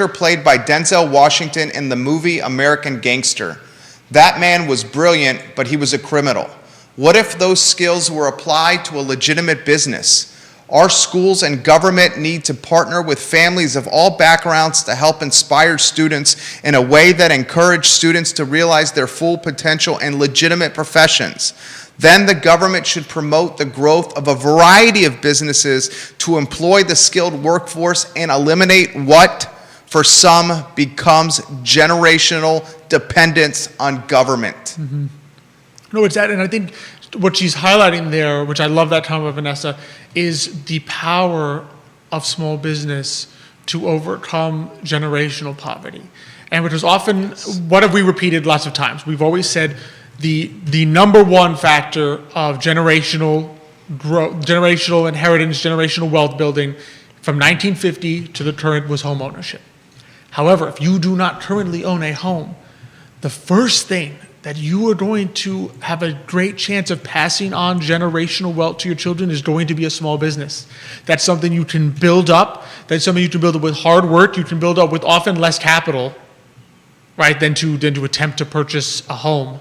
played by Denzel Washington in the movie American Gangster. That man was brilliant, but he was a criminal. What if those skills were applied to a legitimate business? Our schools and government need to partner with families of all backgrounds to help inspire students in a way that encourages students to realize their full potential in legitimate professions. Then the government should promote the growth of a variety of businesses to employ the skilled workforce and eliminate what, for some, becomes generational dependence on government. No, it's that, and I think what she's highlighting there, which I love that comment of Vanessa, is the power of small business to overcome generational poverty. And which is often, what have we repeated lots of times? We've always said the number one factor of generational growth, generational inheritance, generational wealth building from 1950 to the current was home ownership. However, if you do not currently own a home, the first thing that you are going to have a great chance of passing on generational wealth to your children is going to be a small business. That's something you can build up. That's something you can build up with hard work. You can build up with often less capital, right, than to attempt to purchase a home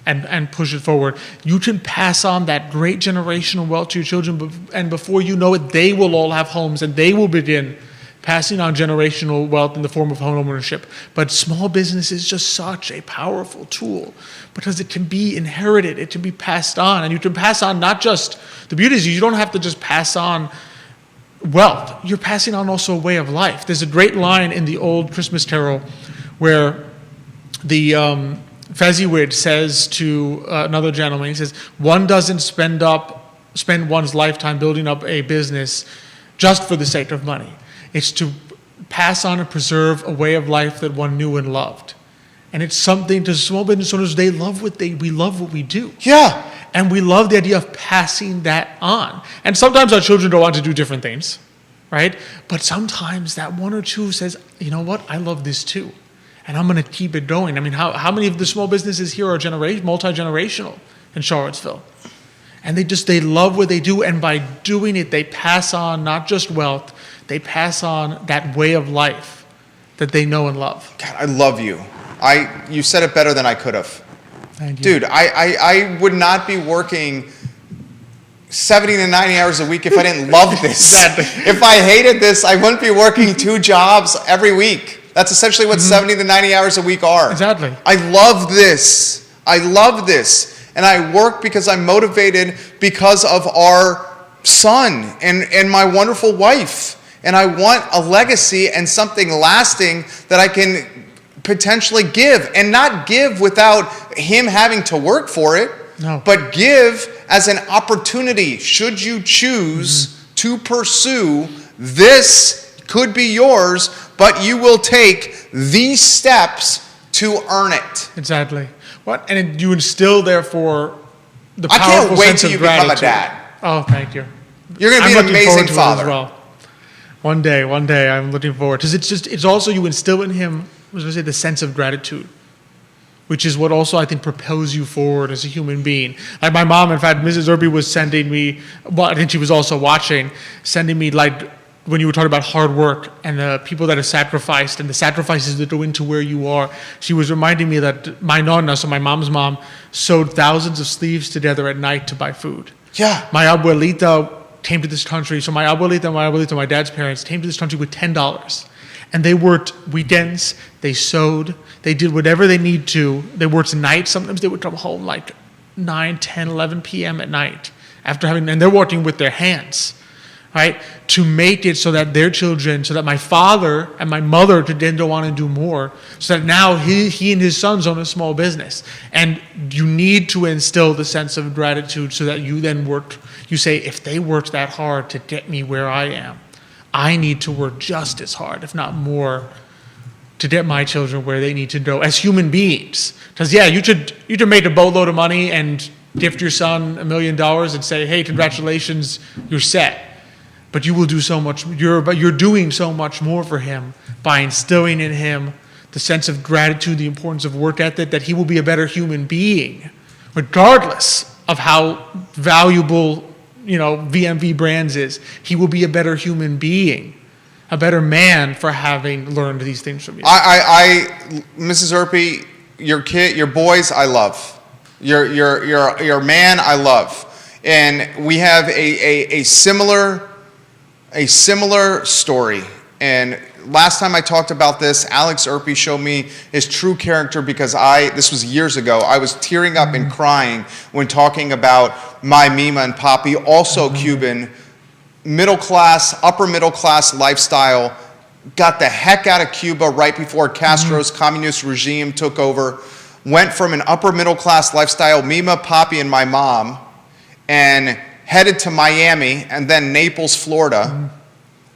and push it forward. You can pass on that great generational wealth to your children, and before you know it, they will all have homes, and they will begin passing on generational wealth in the form of home ownership. But small business is just such a powerful tool because it can be inherited, it can be passed on, and you can pass on not just, the beauty is you don't have to just pass on wealth, you're passing on also a way of life. There's a great line in the old Christmas Carol where the Fezziwig says to another gentleman, he says, one doesn't spend one's lifetime building up a business just for the sake of money. It's to pass on and preserve a way of life that one knew and loved. And it's something to small business owners, we love what we do. Yeah. And we love the idea of passing that on. And sometimes our children don't want to do different things, right? But sometimes that one or two says, you know what, I love this too. And I'm going to keep it going. I mean, how many of the small businesses here are multi-generational in Charlottesville? And they love what they do. And by doing it, they pass on not just wealth, they pass on that way of life that they know and love. God, I love you. You said it better than I could have. Thank you. Dude, I would not be working 70 to 90 hours a week if I didn't love this. Exactly. If I hated this, I wouldn't be working 2 jobs every week. That's essentially what 70 to 90 hours a week are. Exactly. I love this. I love this. And I work because I'm motivated because of our son and my wonderful wife. And I want a legacy and something lasting that I can potentially give. And not give without him having to work for it. No. But give as an opportunity. Should you choose to pursue, this could be yours, but you will take these steps to earn it. Exactly. What? And you instill, therefore, the I powerful can't wait sense till of you become a gratitude. dad. Oh, thank you. You're going to be I'm an looking amazing forward to it father. as well. One day, I'm looking forward. Because it's also you instill in him, I was going to say, the sense of gratitude, which is what also I think propels you forward as a human being. Like my mom, in fact, Mrs. Irby was sending me, well, I think she was also watching, sending me like, when you were talking about hard work and the people that have sacrificed and the sacrifices that go into where you are, she was reminding me that my nonna, so my mom's mom, sewed thousands of sleeves together at night to buy food. Yeah. My abuelita came to this country, so my abuelita, my dad's parents, came to this country with $10. And they worked weekends, they sewed, they did whatever they need to. They worked nights, sometimes they would come home like 9, 10, 11 p.m. at night and they're working with their hands. Right, to make it so that their children, so that my father and my mother could then go on and do more, so that now he and his sons own a small business. And you need to instill the sense of gratitude so that you then you say, if they worked that hard to get me where I am, I need to work just as hard, if not more, to get my children where they need to go as human beings. Because yeah, you could make a boatload of money and gift your son $1 million and say, hey, congratulations, you're set. But you will do so much. You're doing so much more for him by instilling in him the sense of gratitude, the importance of work ethic, that he will be a better human being, regardless of how valuable, VMV Brands is. He will be a better human being, a better man for having learned these things from you. Mrs. Irby, your boys, I love. Your man, I love. And we have a similar story. And last time I talked about this, Alex Irby showed me his true character because this was years ago, I was tearing up and crying when talking about my Mima and Poppy, also Cuban, upper middle class lifestyle, got the heck out of Cuba right before Castro's communist regime took over, went from an upper middle class lifestyle, Mima, Poppy, and my mom, and headed to Miami and then Naples, Florida.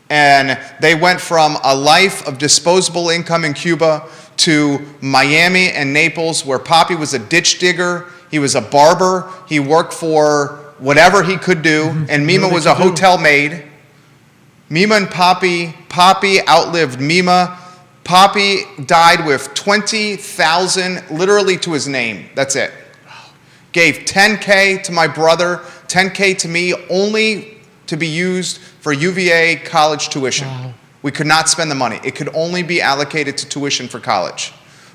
And they went from a life of disposable income in Cuba to Miami and Naples, where Poppy was a ditch digger, he was a barber, he worked for whatever he could do, and Mima was a hotel maid. Mima and Poppy outlived Mima. Poppy died with $20,000 literally to his name. That's it. Gave $10K to my brother, $10K to me, only to be used for UVA college tuition. Wow. We could not spend the money. It could only be allocated to tuition for college.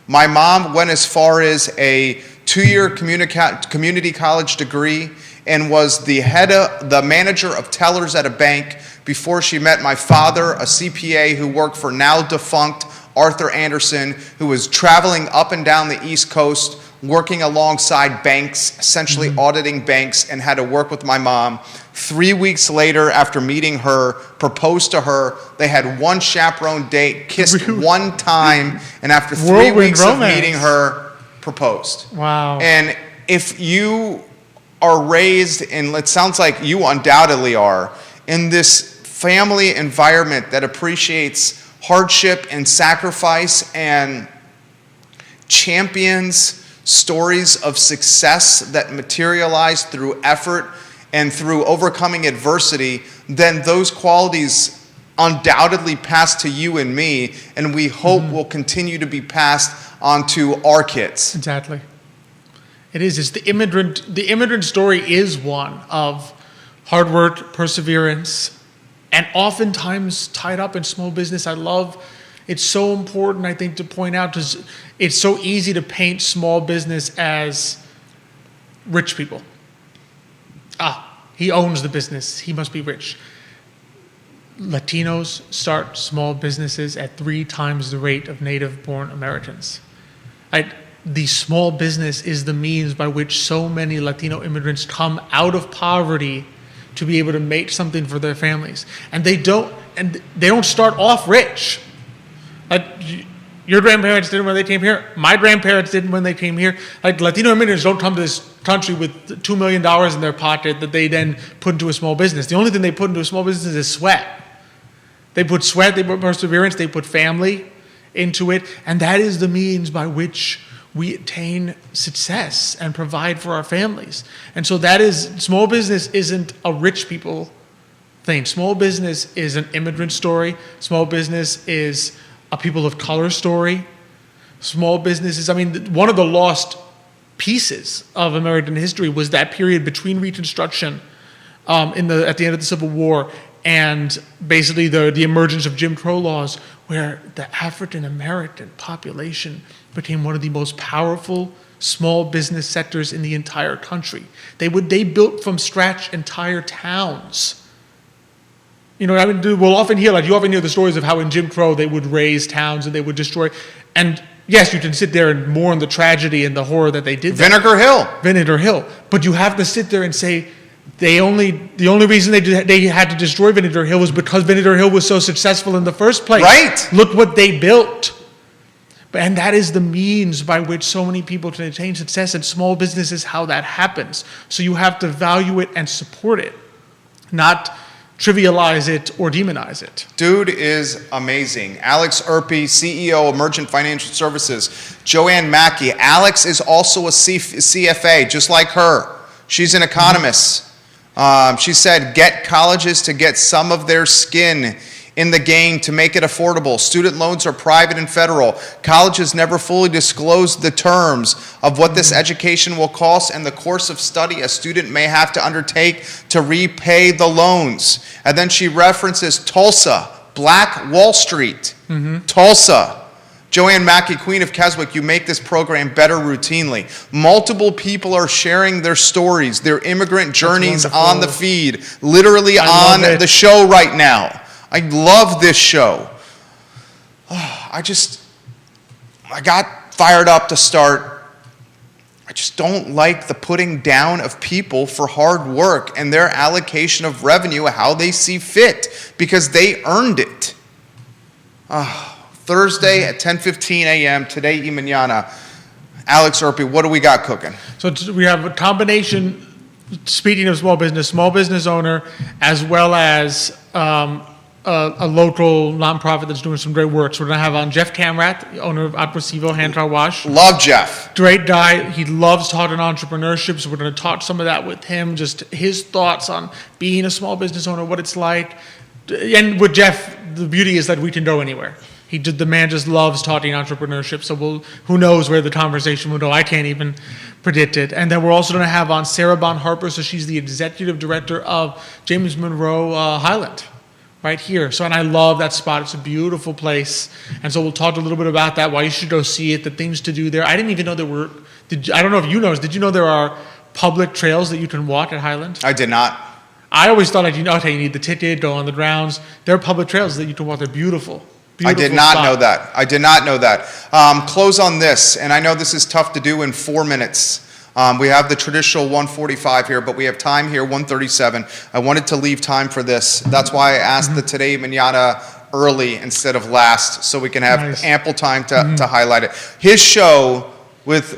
My mom went as far as a 2-year community college degree and was the manager of tellers at a bank before she met my father, a CPA who worked for now defunct Arthur Anderson, who was traveling up and down the East Coast working alongside banks, essentially auditing banks, and had to work with my mom. 3 weeks later, after meeting her, proposed to her. They had one chaperone date, kissed one time, and after 3 Whirlwind weeks romance. of meeting her, proposed. Wow. And if you are raised in, it sounds like you undoubtedly are, in this family environment that appreciates hardship and sacrifice and champions stories of success that materialize through effort and through overcoming adversity, then those qualities undoubtedly pass to you and me, and we hope will continue to be passed on to our kids. Exactly. It is. It's the immigrant story is one of hard work, perseverance, and oftentimes tied up in small business. It's so important, I think, to point out, because it's so easy to paint small business as rich people. He owns the business, he must be rich. Latinos start small businesses at 3 times the rate of native-born Americans. The small business is the means by which so many Latino immigrants come out of poverty to be able to make something for their families. And they don't start off rich. Your grandparents didn't when they came here. My grandparents didn't when they came here. Latino immigrants don't come to this country with $2 million in their pocket that they then put into a small business. The only thing they put into a small business is sweat. They put sweat, they put perseverance, they put family into it, and that is the means by which we attain success and provide for our families. And so small business isn't a rich people thing. Small business is an immigrant story. Small business is a people of color story. Small businesses, one of the lost pieces of American history was that period between Reconstruction at the end of the Civil War and basically the emergence of Jim Crow laws, where the African American population became one of the most powerful small business sectors in the entire country. They built from scratch entire towns. We'll often hear, you often hear the stories of how in Jim Crow they would raise towns and they would destroy. And yes, you can sit there and mourn the tragedy and the horror that they did. Vinegar Hill. But you have to sit there and say, the only reason they had to destroy Vinegar Hill was because Vinegar Hill was so successful in the first place. Right. Look what they built. And that is the means by which so many people can attain success, and small business is how that happens. So you have to value it and support it, not trivialize it or demonize it. Dude is amazing. Alex Erpy, CEO of Emergent Financial Services. Joanne Mackey. Alex is also a CFA, just like her. She's an economist. She said, get colleges to get some of their skin in the game to make it affordable. Student loans are private and federal. Colleges never fully disclose the terms of what this education will cost and the course of study a student may have to undertake to repay the loans. And then she references Tulsa, Black Wall Street. Tulsa. Joanne Mackey, Queen of Keswick, you make this program better routinely. Multiple people are sharing their stories, their immigrant journeys on the feed, literally on the show right now. I love this show. I got fired up to start. I just don't like the putting down of people for hard work and their allocation of revenue, how they see fit, because they earned it. Thursday at 10:15 a.m., Today y Mañana. Alex Erpy, what do we got cooking? So we have a combination, speaking of small business owner, as well as a local nonprofit that's doing some great work. So we're going to have on Jeff Camrath, the owner of Abrasivo Hand Car Wash. Love Jeff. Great guy. He loves talking entrepreneurship, so we're going to talk some of that with him, just his thoughts on being a small business owner, what it's like. And with Jeff, the beauty is that we can go anywhere. The man just loves talking entrepreneurship, so who knows where the conversation will go. I can't even predict it. And then we're also going to have on Sarah Bon Harper, so she's the executive director of James Monroe Highland, right here. So, and I love that spot. It's a beautiful place. And so we'll talk a little bit about that, why you should go see it, the things to do there. I didn't even know there were, I don't know if you noticed, did you know there are public trails that you can walk at Highland? I did not. I always thought, you need the ticket, go on the grounds. There are public trails that you can walk. They're beautiful. I did Beautiful not spot. know that. I did not know that. Close on this, and I know this is tough to do in 4 minutes. We have the traditional 145 here, but we have time here, 137. I wanted to leave time for this. That's why I asked the Today Manana early instead of last, so we can have Nice. ample time to highlight it. His show with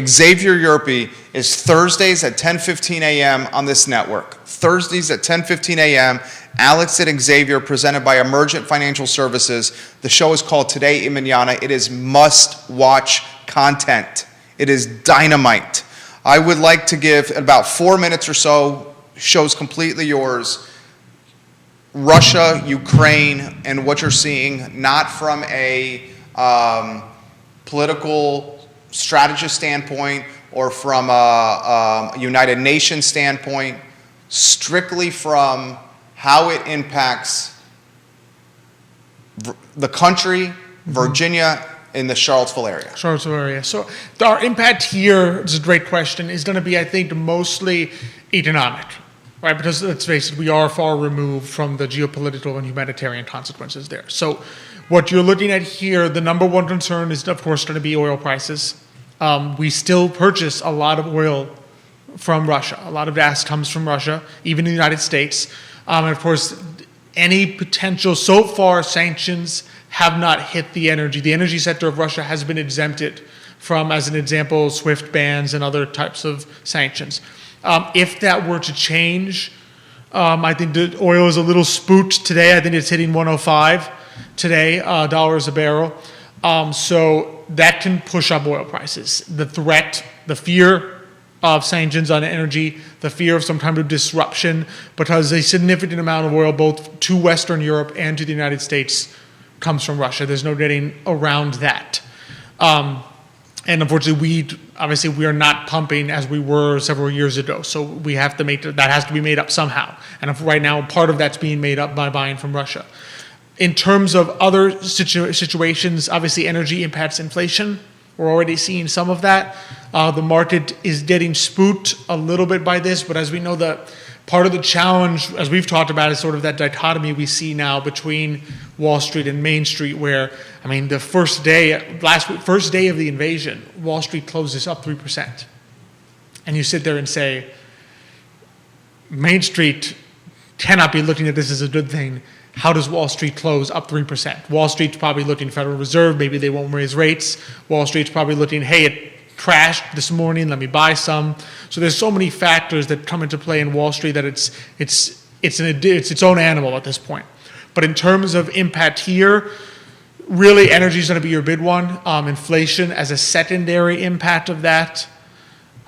Xavier Yerpe is Thursdays at 10:15 a.m. on this network. Thursdays at 10:15 a.m. Alex and Xavier, presented by Emergent Financial Services. The show is called Today in Manana. It is must-watch content. It is dynamite. I would like to give about 4 minutes or so, show's completely yours. Russia, Ukraine, and what you're seeing, not from a political strategist standpoint or from a United Nations standpoint, strictly from how it impacts the country, Virginia, in the Charlottesville area. Charlottesville area. So our impact here, it's a great question, is going to be, I think, mostly economic, right? Because let's face it, we are far removed from the geopolitical and humanitarian consequences there. So what you're looking at here, the number one concern is, of course, going to be oil prices. We still purchase a lot of oil from Russia. A lot of gas comes from Russia, even in the United States. And of course, any potential, so far, sanctions have not hit the energy. The energy sector of Russia has been exempted from, as an example, SWIFT bans and other types of sanctions. If that were to change, I think the oil is a little spooked today. I think it's hitting 105 today, dollars a barrel. So that can push up oil prices. The threat, the fear of sanctions on energy, the fear of some kind of disruption, because a significant amount of oil, both to Western Europe and to the United States, comes from Russia. There's no getting around that. And unfortunately, we are not pumping as we were several years ago. So we have to that has to be made up somehow. And right now, part of that's being made up by buying from Russia. In terms of other situations, obviously energy impacts inflation. We're already seeing some of that. The market is getting spooked a little bit by this, but as we know, part of the challenge, as we've talked about, is sort of that dichotomy we see now between Wall Street and Main Street, where, I mean, the first day of the invasion, Wall Street closes up 3%. And you sit there and say, Main Street cannot be looking at this as a good thing. How does Wall Street close up 3%? Wall Street's probably looking Federal Reserve, maybe they won't raise rates. Wall Street's probably looking, hey, it crashed this morning, let me buy some. So there's so many factors that come into play in Wall Street that it's its own animal at this point. But in terms of impact here, really energy is going to be your big one. Inflation as a secondary impact of that.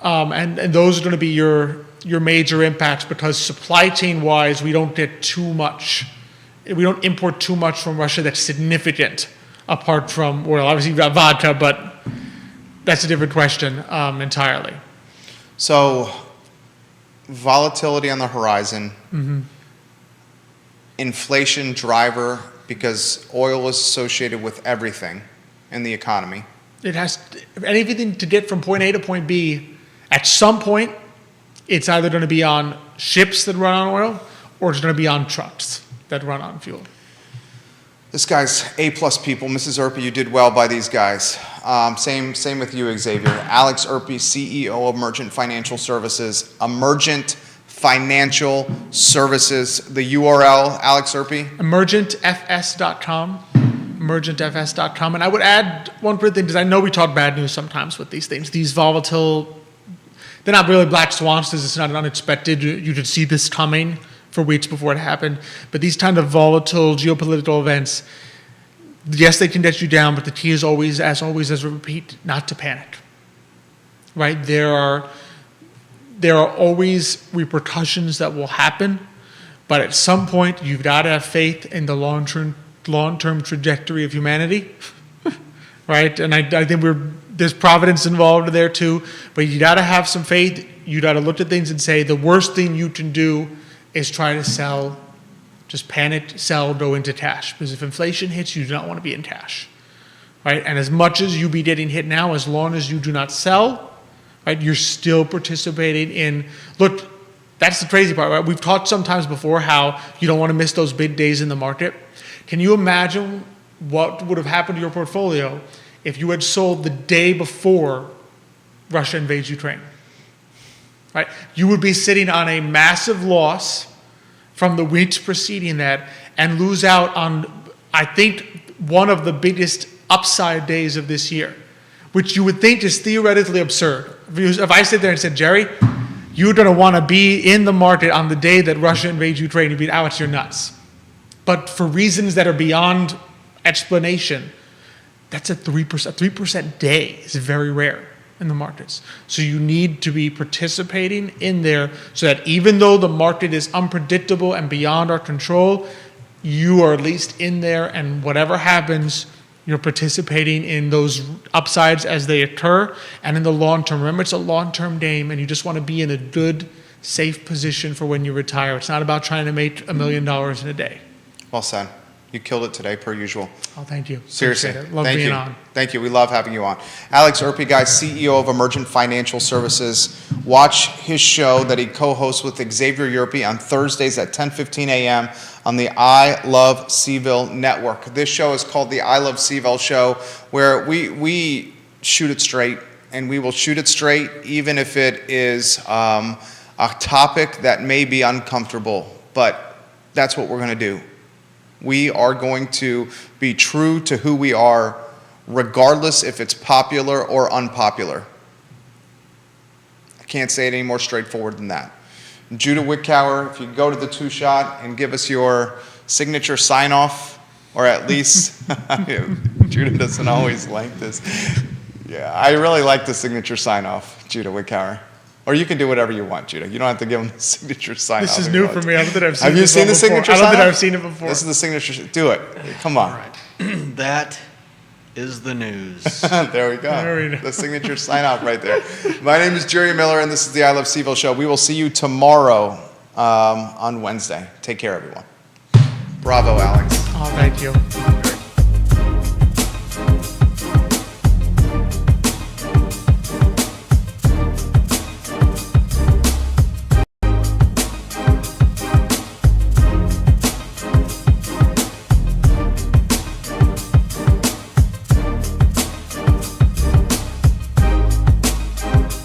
And those are going to be your major impacts, because supply chain wise, we don't import too much from Russia that's significant apart from oil. Obviously you've got vodka, but that's a different question entirely. So, volatility on the horizon, inflation driver, because oil is associated with everything in the economy. It has anything to get from point A to point B. At some point, it's either going to be on ships that run on oil, or it's going to be on trucks that run on fuel. This guy's A-plus people. Mrs. Yerpe, you did well by these guys. Same with you, Xavier. Alex Yerpe, CEO of Emergent Financial Services. Emergent Financial Services. The URL, Alex Yerpe? Emergentfs.com. Emergentfs.com. And I would add one quick thing, because I know we talk bad news sometimes with these things. These volatile, they're not really black swans, because it's not unexpected. You could see this coming for weeks before it happened. But these kind of volatile geopolitical events, yes, they can get you down, but the key is always, as we repeat, not to panic. Right? There are always repercussions that will happen, but at some point you've got to have faith in the long-term trajectory of humanity. Right? And I think there's providence involved there too, but you got to have some faith. You got to look at things and say the worst thing you can do is try to sell, just panic, sell, go into cash. Because if inflation hits, you do not want to be in cash, right? And as much as you be getting hit now, as long as you do not sell, right, you're still participating in, look, that's the crazy part, right? We've talked sometimes before how you don't want to miss those big days in the market. Can you imagine what would have happened to your portfolio if you had sold the day before Russia invades Ukraine. Right? You would be sitting on a massive loss from the weeks preceding that and lose out on, I think, one of the biggest upside days of this year, which you would think is theoretically absurd. If I sit there and said, Jerry, you're going to want to be in the market on the day that Russia invades Ukraine, you'd be, Alex, you're nuts. But for reasons that are beyond explanation, that's a 3%. A 3% day is very rare in the markets. So you need to be participating in there so that even though the market is unpredictable and beyond our control, you are at least in there, and whatever happens, you're participating in those upsides as they occur. And in the long term, remember, it's a long-term game, and you just want to be in a good, safe position for when you retire. It's not about trying to make $1 million in a day. Well said. You killed it today, per usual. Oh, thank you. Seriously. Appreciate it. Love Thank being you. on. Thank you. We love having you on. Alex Erpy, CEO of Emergent Financial Services. Watch his show that he co-hosts with Xavier Yerpe on Thursdays at 10:15 a.m. on the I Love CVille network. This show is called the I Love CVille Show, where we shoot it straight, and we will shoot it straight even if it is a topic that may be uncomfortable, but that's what we're going to do. We are going to be true to who we are, regardless if it's popular or unpopular. I can't say it any more straightforward than that. Judah Wickower, if you go to the two-shot and give us your signature sign-off, or at least, Judah doesn't always like this. Yeah, I really like the signature sign-off, Judah Wickower. Or you can do whatever you want, Judah. You don't have to give him the signature sign-off. This is new for me. I don't think I've seen it. Have you seen the signature sign-off? I don't think sign-off? I've seen it before. This is the signature. Do it. Come on. All right. That is the news. There we go. There we go. The signature sign-off right there. My name is Jerry Miller, and this is the I Love CVille Show. We will see you tomorrow on Wednesday. Take care, everyone. Bravo, Alex. Oh, thank you.